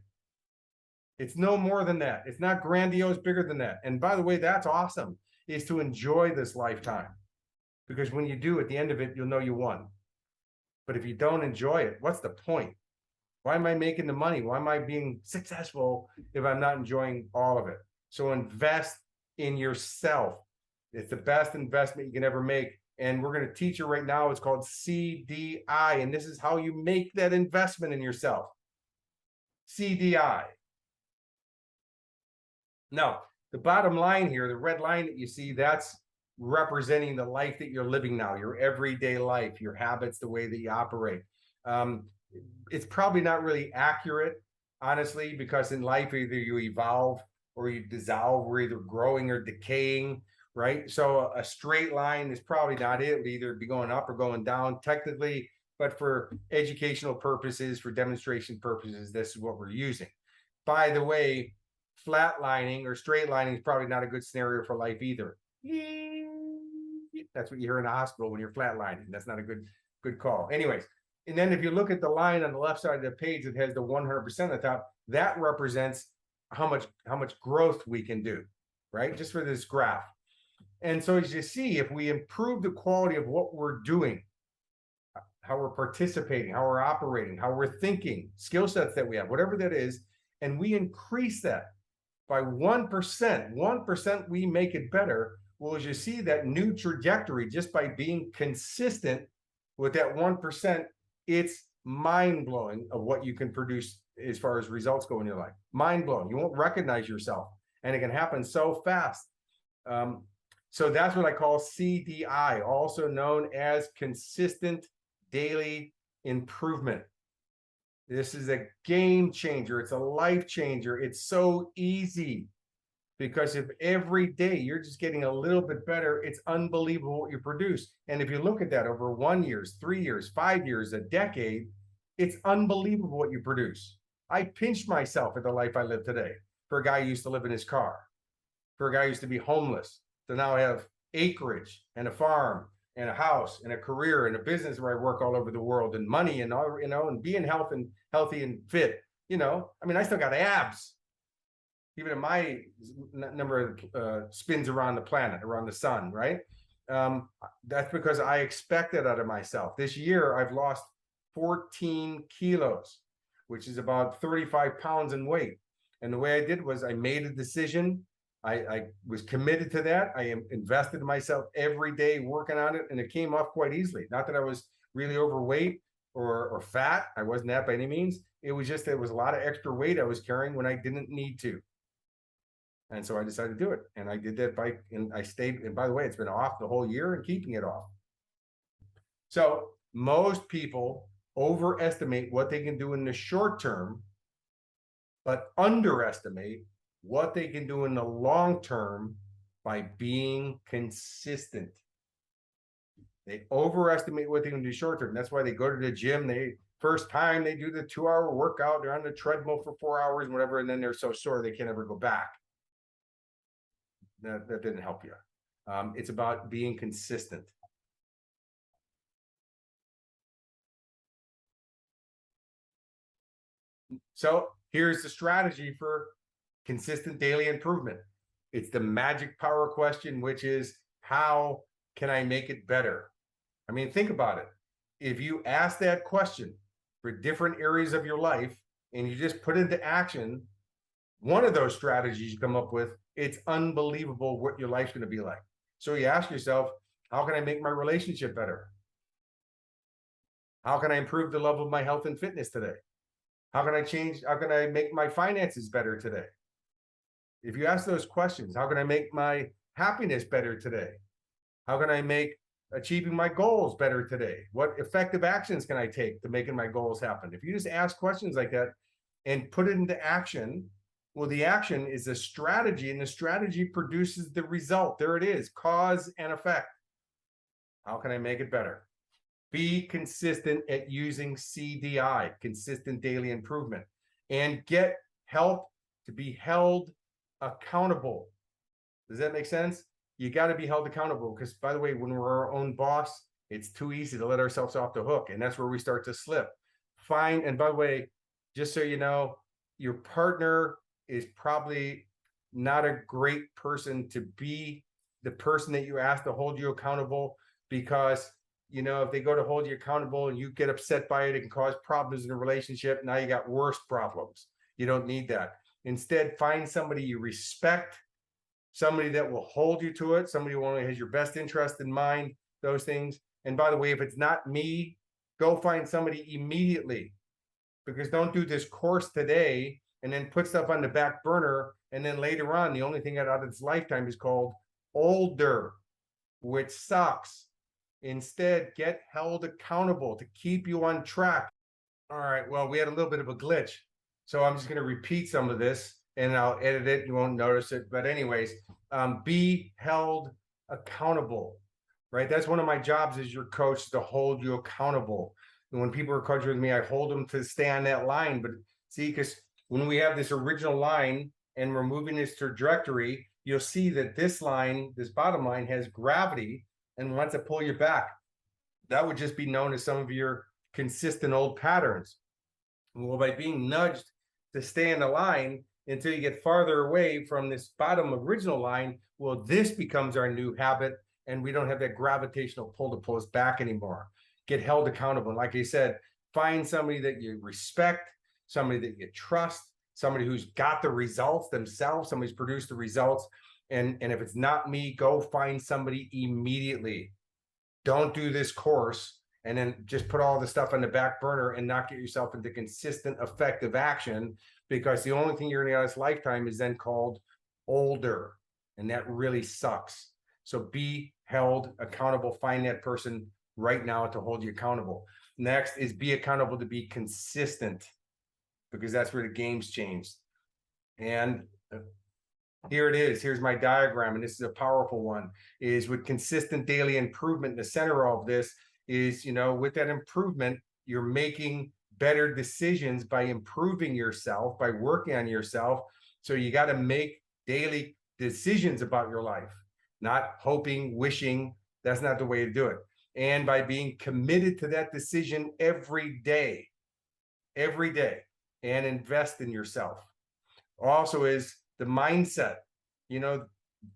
It's no more than that. It's not grandiose, bigger than that. And by the way, that's awesome, is to enjoy this lifetime. Because when you do, at the end of it, you'll know you won. But if you don't enjoy it, what's the point? Why am I making the money? Why am I being successful if I'm not enjoying all of it? So invest in yourself. It's the best investment you can ever make. And we're going to teach you right now. It's called CDI. And this is how you make that investment in yourself. CDI. Now, the bottom line here, the red line that you see, that's representing the life that you're living now, your everyday life, your habits, the way that you operate. It's probably not really accurate, honestly, because in life, either you evolve or you dissolve. We're either growing or decaying, right? So a straight line is probably not it. It would either be going up or going down technically, but for educational purposes, for demonstration purposes, this is what we're using. By the way, flatlining or straight lining is probably not a good scenario for life either. That's what you hear in the hospital when you're flatlining. That's not a good call. Anyways, and then if you look at the line on the left side of the page that has the 100% at the top, that represents how much growth we can do, right? Just for this graph. And so as you see, if we improve the quality of what we're doing, how we're participating, how we're operating, how we're thinking, skill sets that we have, whatever that is, and we increase that by 1%, we make it better. Well, as you see that new trajectory, just by being consistent with that 1%, it's mind-blowing of what you can produce as far as results go in your life. Mind-blowing. You won't recognize yourself, and it can happen so fast. So that's what I call CDI, also known as consistent daily improvement. This is a game changer. It's a life changer. It's so easy, because if every day you're just getting a little bit better, it's unbelievable what you produce. And if you look at that over 1 year, 3 years, 5 years, a decade, it's unbelievable what you produce. I pinched myself at the life I live today for a guy who used to live in his car, for a guy who used to be homeless, to now have acreage and a farm and a house and a career and a business where I work all over the world, and money and all, and being healthy and fit. I mean, I still got abs, even in my number of spins around the planet, around the sun, right? That's because I expect it out of myself. This year, I've lost 14 kilos, which is about 35 pounds in weight. And the way I did was I made a decision. I was committed to that. I invested in myself every day, working on it, and it came off quite easily. Not that I was really overweight or fat. I wasn't that by any means. It was just there was a lot of extra weight I was carrying when I didn't need to. And so I decided to do it. And I did that and I stayed. And by the way, it's been off the whole year and keeping it off. So most people overestimate what they can do in the short term, but underestimate what they can do in the long term by being consistent. They overestimate what they can do short term. That's why they go to the gym. First time they do the 2-hour workout, they're on the treadmill for 4 hours and whatever, and then they're so sore they can't ever go back. That didn't help you. It's about being consistent. So here's the strategy for consistent daily improvement. It's the magic power question, which is, how can I make it better? I mean, think about it. If you ask that question for different areas of your life and you just put it into action, one of those strategies you come up with, it's unbelievable what your life's going to be like. So you ask yourself, how can I make my relationship better? How can I improve the level of my health and fitness today? How can I make my finances better today? If you ask those questions, how can I make my happiness better today? How can I make achieving my goals better today? What effective actions can I take to making my goals happen? If you just ask questions like that and put it into action, well, the action is a strategy, and the strategy produces the result. There it is, cause and effect. How can I make it better? Be consistent at using CDI, consistent daily improvement, and get help to be held accountable. Does that make sense? You got to be held accountable, because, by the way, when we're our own boss, it's too easy to let ourselves off the hook, and that's where we start to slip. And by the way, just so you know, your partner is probably not a great person to be the person that you ask to hold you accountable, because if they go to hold you accountable and you get upset by it, it can cause problems in a relationship. Now you got worse problems. You don't need that. Instead, find somebody you respect, somebody that will hold you to it, somebody who only has your best interest in mind, those things. And by the way, if it's not me, go find somebody immediately, because don't do this course today and then put stuff on the back burner. And then later on, the only thing out of its lifetime is called older, which sucks. Instead, get held accountable to keep you on track. All right, well, we had a little bit of a glitch, so I'm just going to repeat some of this and I'll edit it. You won't notice it. But anyways, be held accountable, right? That's one of my jobs as your coach, to hold you accountable. And when people are coaching with me, I hold them to stay on that line. But see, because when we have this original line and we're moving this trajectory, you'll see that this line, this bottom line, has gravity and wants to pull you back. That would just be known as some of your consistent old patterns. Well, by being nudged to stay in the line until you get farther away from this bottom original line, well, this becomes our new habit, and we don't have that gravitational pull to pull us back anymore. Get held accountable. Like I said, find somebody that you respect, somebody that you trust, somebody who's got the results themselves, somebody who's produced the results. And if it's not me, go find somebody immediately. Don't do this course and then just put all the stuff on the back burner and not get yourself into consistent, effective action, because the only thing you're going to get out of this lifetime is then called older. And that really sucks. So be held accountable. Find that person right now to hold you accountable. Next is be accountable to be consistent, because that's where the game's changed. And here it is. Here's my diagram, and this is a powerful one. Is with consistent daily improvement, the center of this is, with that improvement, you're making better decisions by improving yourself, by working on yourself. So you got to make daily decisions about your life, not hoping, wishing. That's not the way to do it. And by being committed to that decision every day, and invest in yourself. Also is the mindset,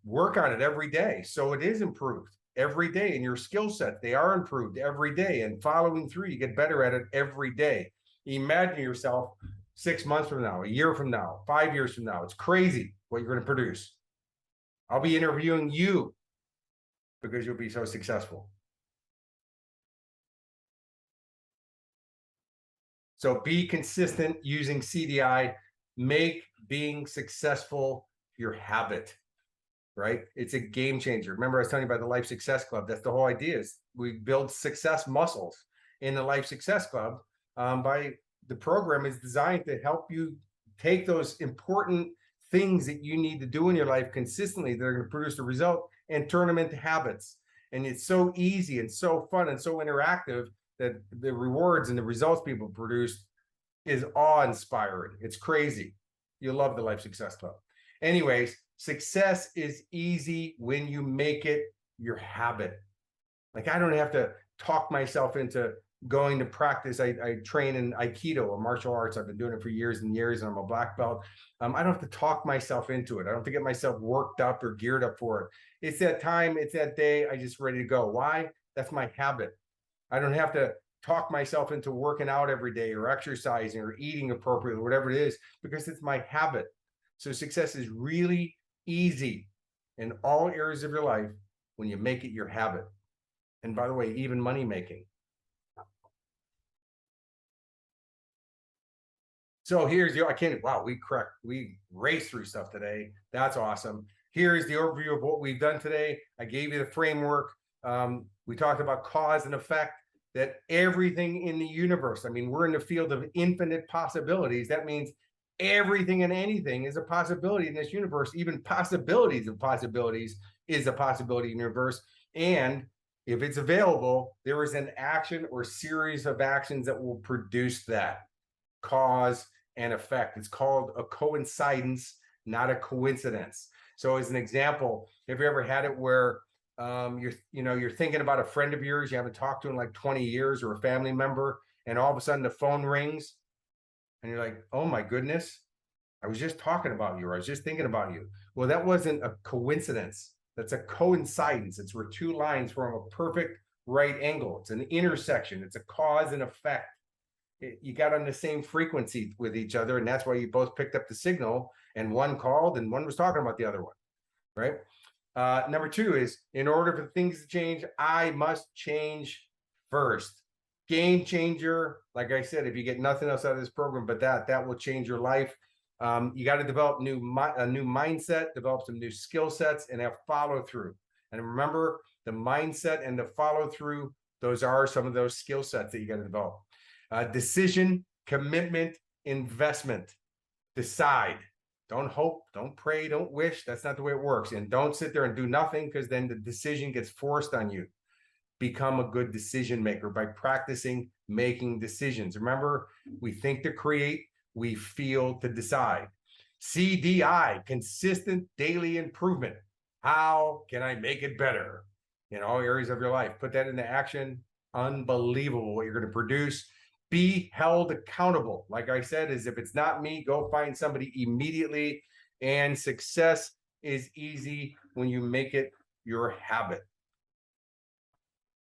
work on it every day. So it is improved every day, and your skill set, they are improved every day, and following through, you get better at it every day. Imagine yourself 6 months from now, a year from now, 5 years from now. It's crazy what you're going to produce. I'll be interviewing you because you'll be so successful. So be consistent using CDI. Make being successful your habit, right? It's a game changer. Remember, I was telling you about the Life Success Club. That's the whole idea, is we build success muscles in the Life Success Club. By the program is designed to help you take those important things that you need to do in your life consistently that are going to produce the result and turn them into habits. And it's so easy and so fun and so interactive that the rewards and the results people produce is awe-inspiring. It's crazy. You'll love the Life Success Club. Anyways, success is easy when you make it your habit. Like, I don't have to talk myself into going to practice. I train in Aikido, or martial arts. I've been doing it for years and years, and I'm a black belt. I don't have to talk myself into it. I don't have to get myself worked up or geared up for it. It's that time, it's that day, I just ready to go. Why? That's my habit. I don't have to talk myself into working out every day or exercising or eating appropriately, whatever it is, because it's my habit. So success is really easy in all areas of your life when you make it your habit. And by the way, even money making. So here's the, I can't, wow, we raced through stuff today. That's awesome. Here's the overview of what we've done today. I gave you the framework. We talked about cause and effect, that everything in the universe, I mean, we're in the field of infinite possibilities. That means everything and anything is a possibility in this universe. Even possibilities of possibilities is a possibility in the universe. And if it's available, there is an action or series of actions that will produce that cause and effect. It's called a coincidence, not a coincidence. So as an example, have you ever had it where you're thinking about a friend of yours you haven't talked to in like 20 years, or a family member, and all of a sudden the phone rings and you're like, oh my goodness, I was just talking about you, or I was just thinking about you. Well, that wasn't a coincidence. That's a coincidence. It's where two lines form a perfect right angle. It's an intersection. It's a cause and effect. You got on the same frequency with each other, and that's why you both picked up the signal, and one called and one was talking about the other one, right? Number two is, in order for things to change, I must change first. Game changer. Like I said, if you get nothing else out of this program but that will change your life. You got to develop a new mindset, develop some new skill sets, and have follow through. And remember, the mindset and the follow through, those are some of those skill sets that you got to develop. Decision, commitment, investment. Decide. Don't hope, don't pray, don't wish. That's not the way it works. And don't sit there and do nothing, because then the decision gets forced on you. Become a good decision maker by practicing making decisions. Remember, we think to create, we feel to decide. CDI, consistent daily improvement. How can I make it better in all areas of your life? Put that into action. Unbelievable what you're going to produce. Be held accountable. Like I said, is if it's not me, go find somebody immediately. And success is easy when you make it your habit.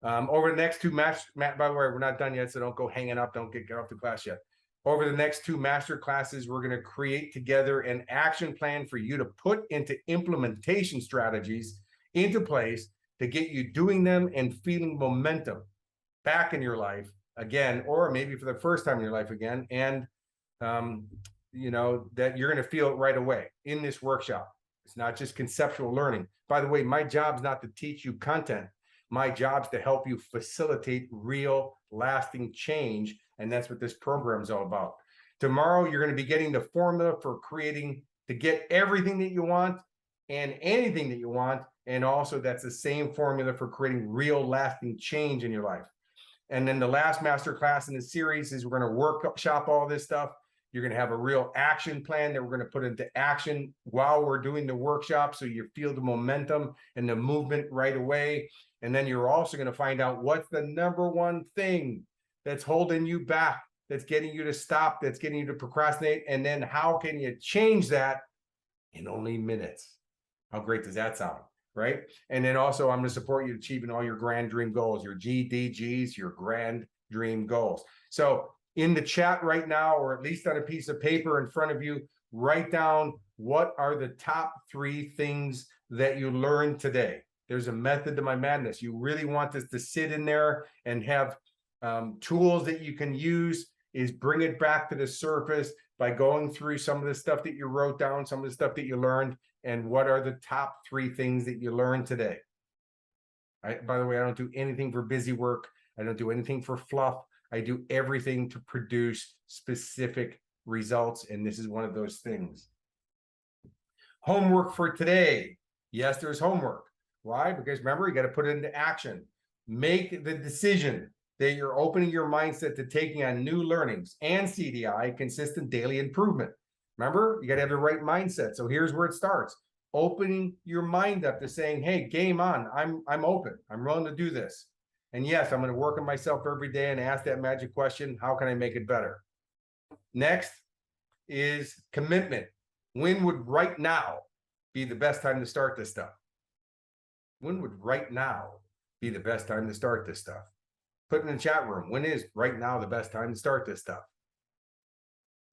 Over the next two by the way, we're not done yet, so don't go hanging up. Don't get off the class yet. Over the next two master classes, we're going to create together an action plan for you to put into implementation strategies into place to get you doing them and feeling momentum back in your life again, or maybe for the first time in your life again. And that you're going to feel it right away in this workshop. It's not just conceptual learning. By the way, my job is not to teach you content. My job is to help you facilitate real lasting change. And that's what this program is all about. Tomorrow, you're going to be getting the formula for creating to get everything that you want and anything that you want. And also that's the same formula for creating real lasting change in your life. And then the last masterclass in the series is we're going to workshop all this stuff. You're going to have a real action plan that we're going to put into action while we're doing the workshop, so you feel the momentum and the movement right away. And then you're also going to find out what's the number one thing that's holding you back, that's getting you to stop, that's getting you to procrastinate. And then how can you change that in only minutes? How great does that sound? Right? And then also, I'm going to support you achieving all your grand dream goals, your GDGs, your grand dream goals. So in the chat right now, or at least on a piece of paper in front of you, write down what are the top 3 things that you learned today. There's a method to my madness. You really want this to sit in there and have tools that you can use. Is bring it back to the surface by going through some of the stuff that you wrote down, some of the stuff that you learned, and what are the top 3 things that you learned today. By the way, I don't do anything for busy work. I don't do anything for fluff. I do everything to produce specific results, and this is one of those things. Homework for today. Yes, there's homework. Why? Because remember, you got to put it into action. Make the decision that you're opening your mindset to taking on new learnings and CDI, consistent daily improvement. Remember, you got to have the right mindset. So here's where it starts. Opening your mind up to saying, hey, game on. I'm open. I'm willing to do this. And yes, I'm going to work on myself every day and ask that magic question, how can I make it better? Next is commitment. When would right now be the best time to start this stuff? When would right now be the best time to start this stuff? Put in the chat room. When is right now the best time to start this stuff?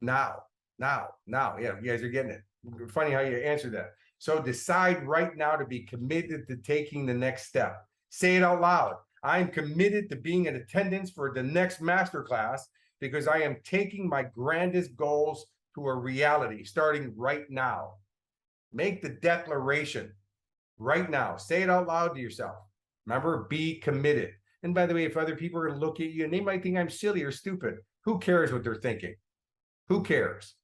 Now. Yeah, you guys are getting it. Funny how you answered that. So decide right now to be committed to taking the next step. Say it out loud. I'm committed to being in attendance for the next masterclass because I am taking my grandest goals to a reality starting right now. Make the declaration right now. Say it out loud to yourself. Remember, be committed. And by the way, if other people are going to look at you and they might think I'm silly or stupid, who cares what they're thinking? Who cares?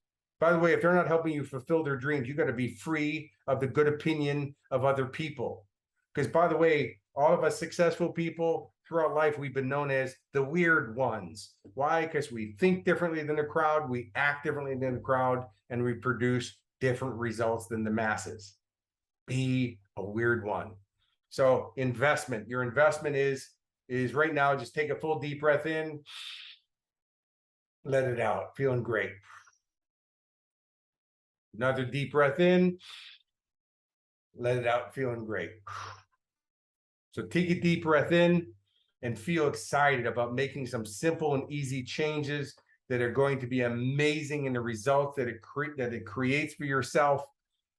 By the way, if they're not helping you fulfill their dreams, you got to be free of the good opinion of other people. Because by the way, all of us successful people throughout life, we've been known as the weird ones. Why? Because we think differently than the crowd, we act differently than the crowd, and we produce different results than the masses. Be a weird one. So investment, your investment is right now, just take a full deep breath in, let it out, feeling great. Another deep breath in, let it out, feeling great. So take a deep breath in and feel excited about making some simple and easy changes that are going to be amazing in the results that it creates for yourself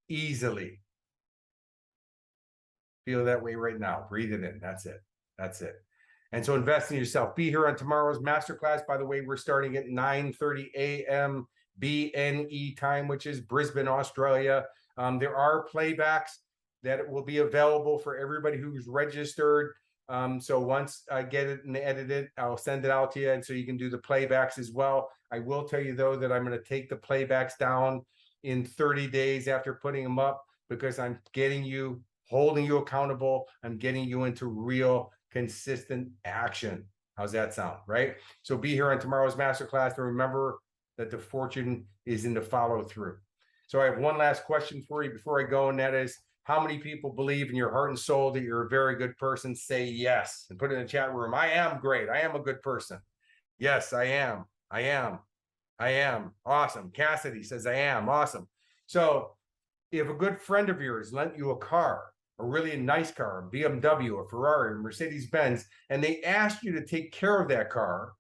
easily. Feel that way right now. Breathe it in. That's it. That's it. And so invest in yourself. Be here on tomorrow's masterclass. By the way, we're starting at 9:30 a.m. BNE time, which is Brisbane, Australia. There are playbacks that will be available for everybody who's registered. So once I get it and edit it, I'll send it out to you. And so you can do the playbacks as well. I will tell you, though, that I'm going to take the playbacks down in 30 days after putting them up because I'm getting you, holding you accountable. I'm getting you into real consistent action. How's that sound, right? So be here on tomorrow's masterclass and remember that the fortune is in the follow through. So I have one last question for you before I go, and that is, how many people believe in your heart and soul that you're a very good person? Say yes and put it in the chat room. I am great. I am a good person. Yes, I am. I am. I am. Awesome. Cassidy says I am. Awesome. So if a good friend of yours lent you a car, a really nice car, a BMW, a Ferrari, a Mercedes-Benz, and they asked you to take care of that car,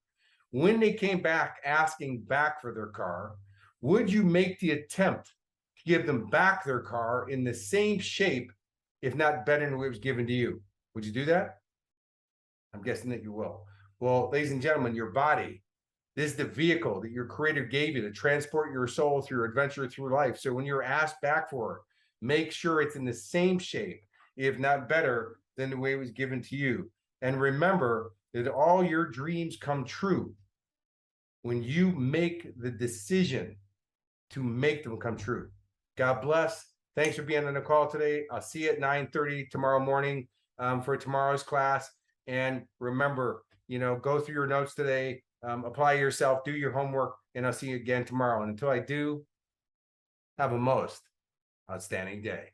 when they came back asking back for their car, would you make the attempt to give them back their car in the same shape, if not better than it was given to you? Would you do that? I'm guessing that you will. Well, ladies and gentlemen, your body, this is the vehicle that your creator gave you to transport your soul through adventure through life. So when you're asked back for it, make sure it's in the same shape, if not better than the way it was given to you. And remember that all your dreams come true when you make the decision to make them come true. God bless. Thanks for being on the call today. I'll see you at 9:30 tomorrow morning for tomorrow's class. And remember, go through your notes today, apply yourself, do your homework, and I'll see you again tomorrow. And until I do, have a most outstanding day.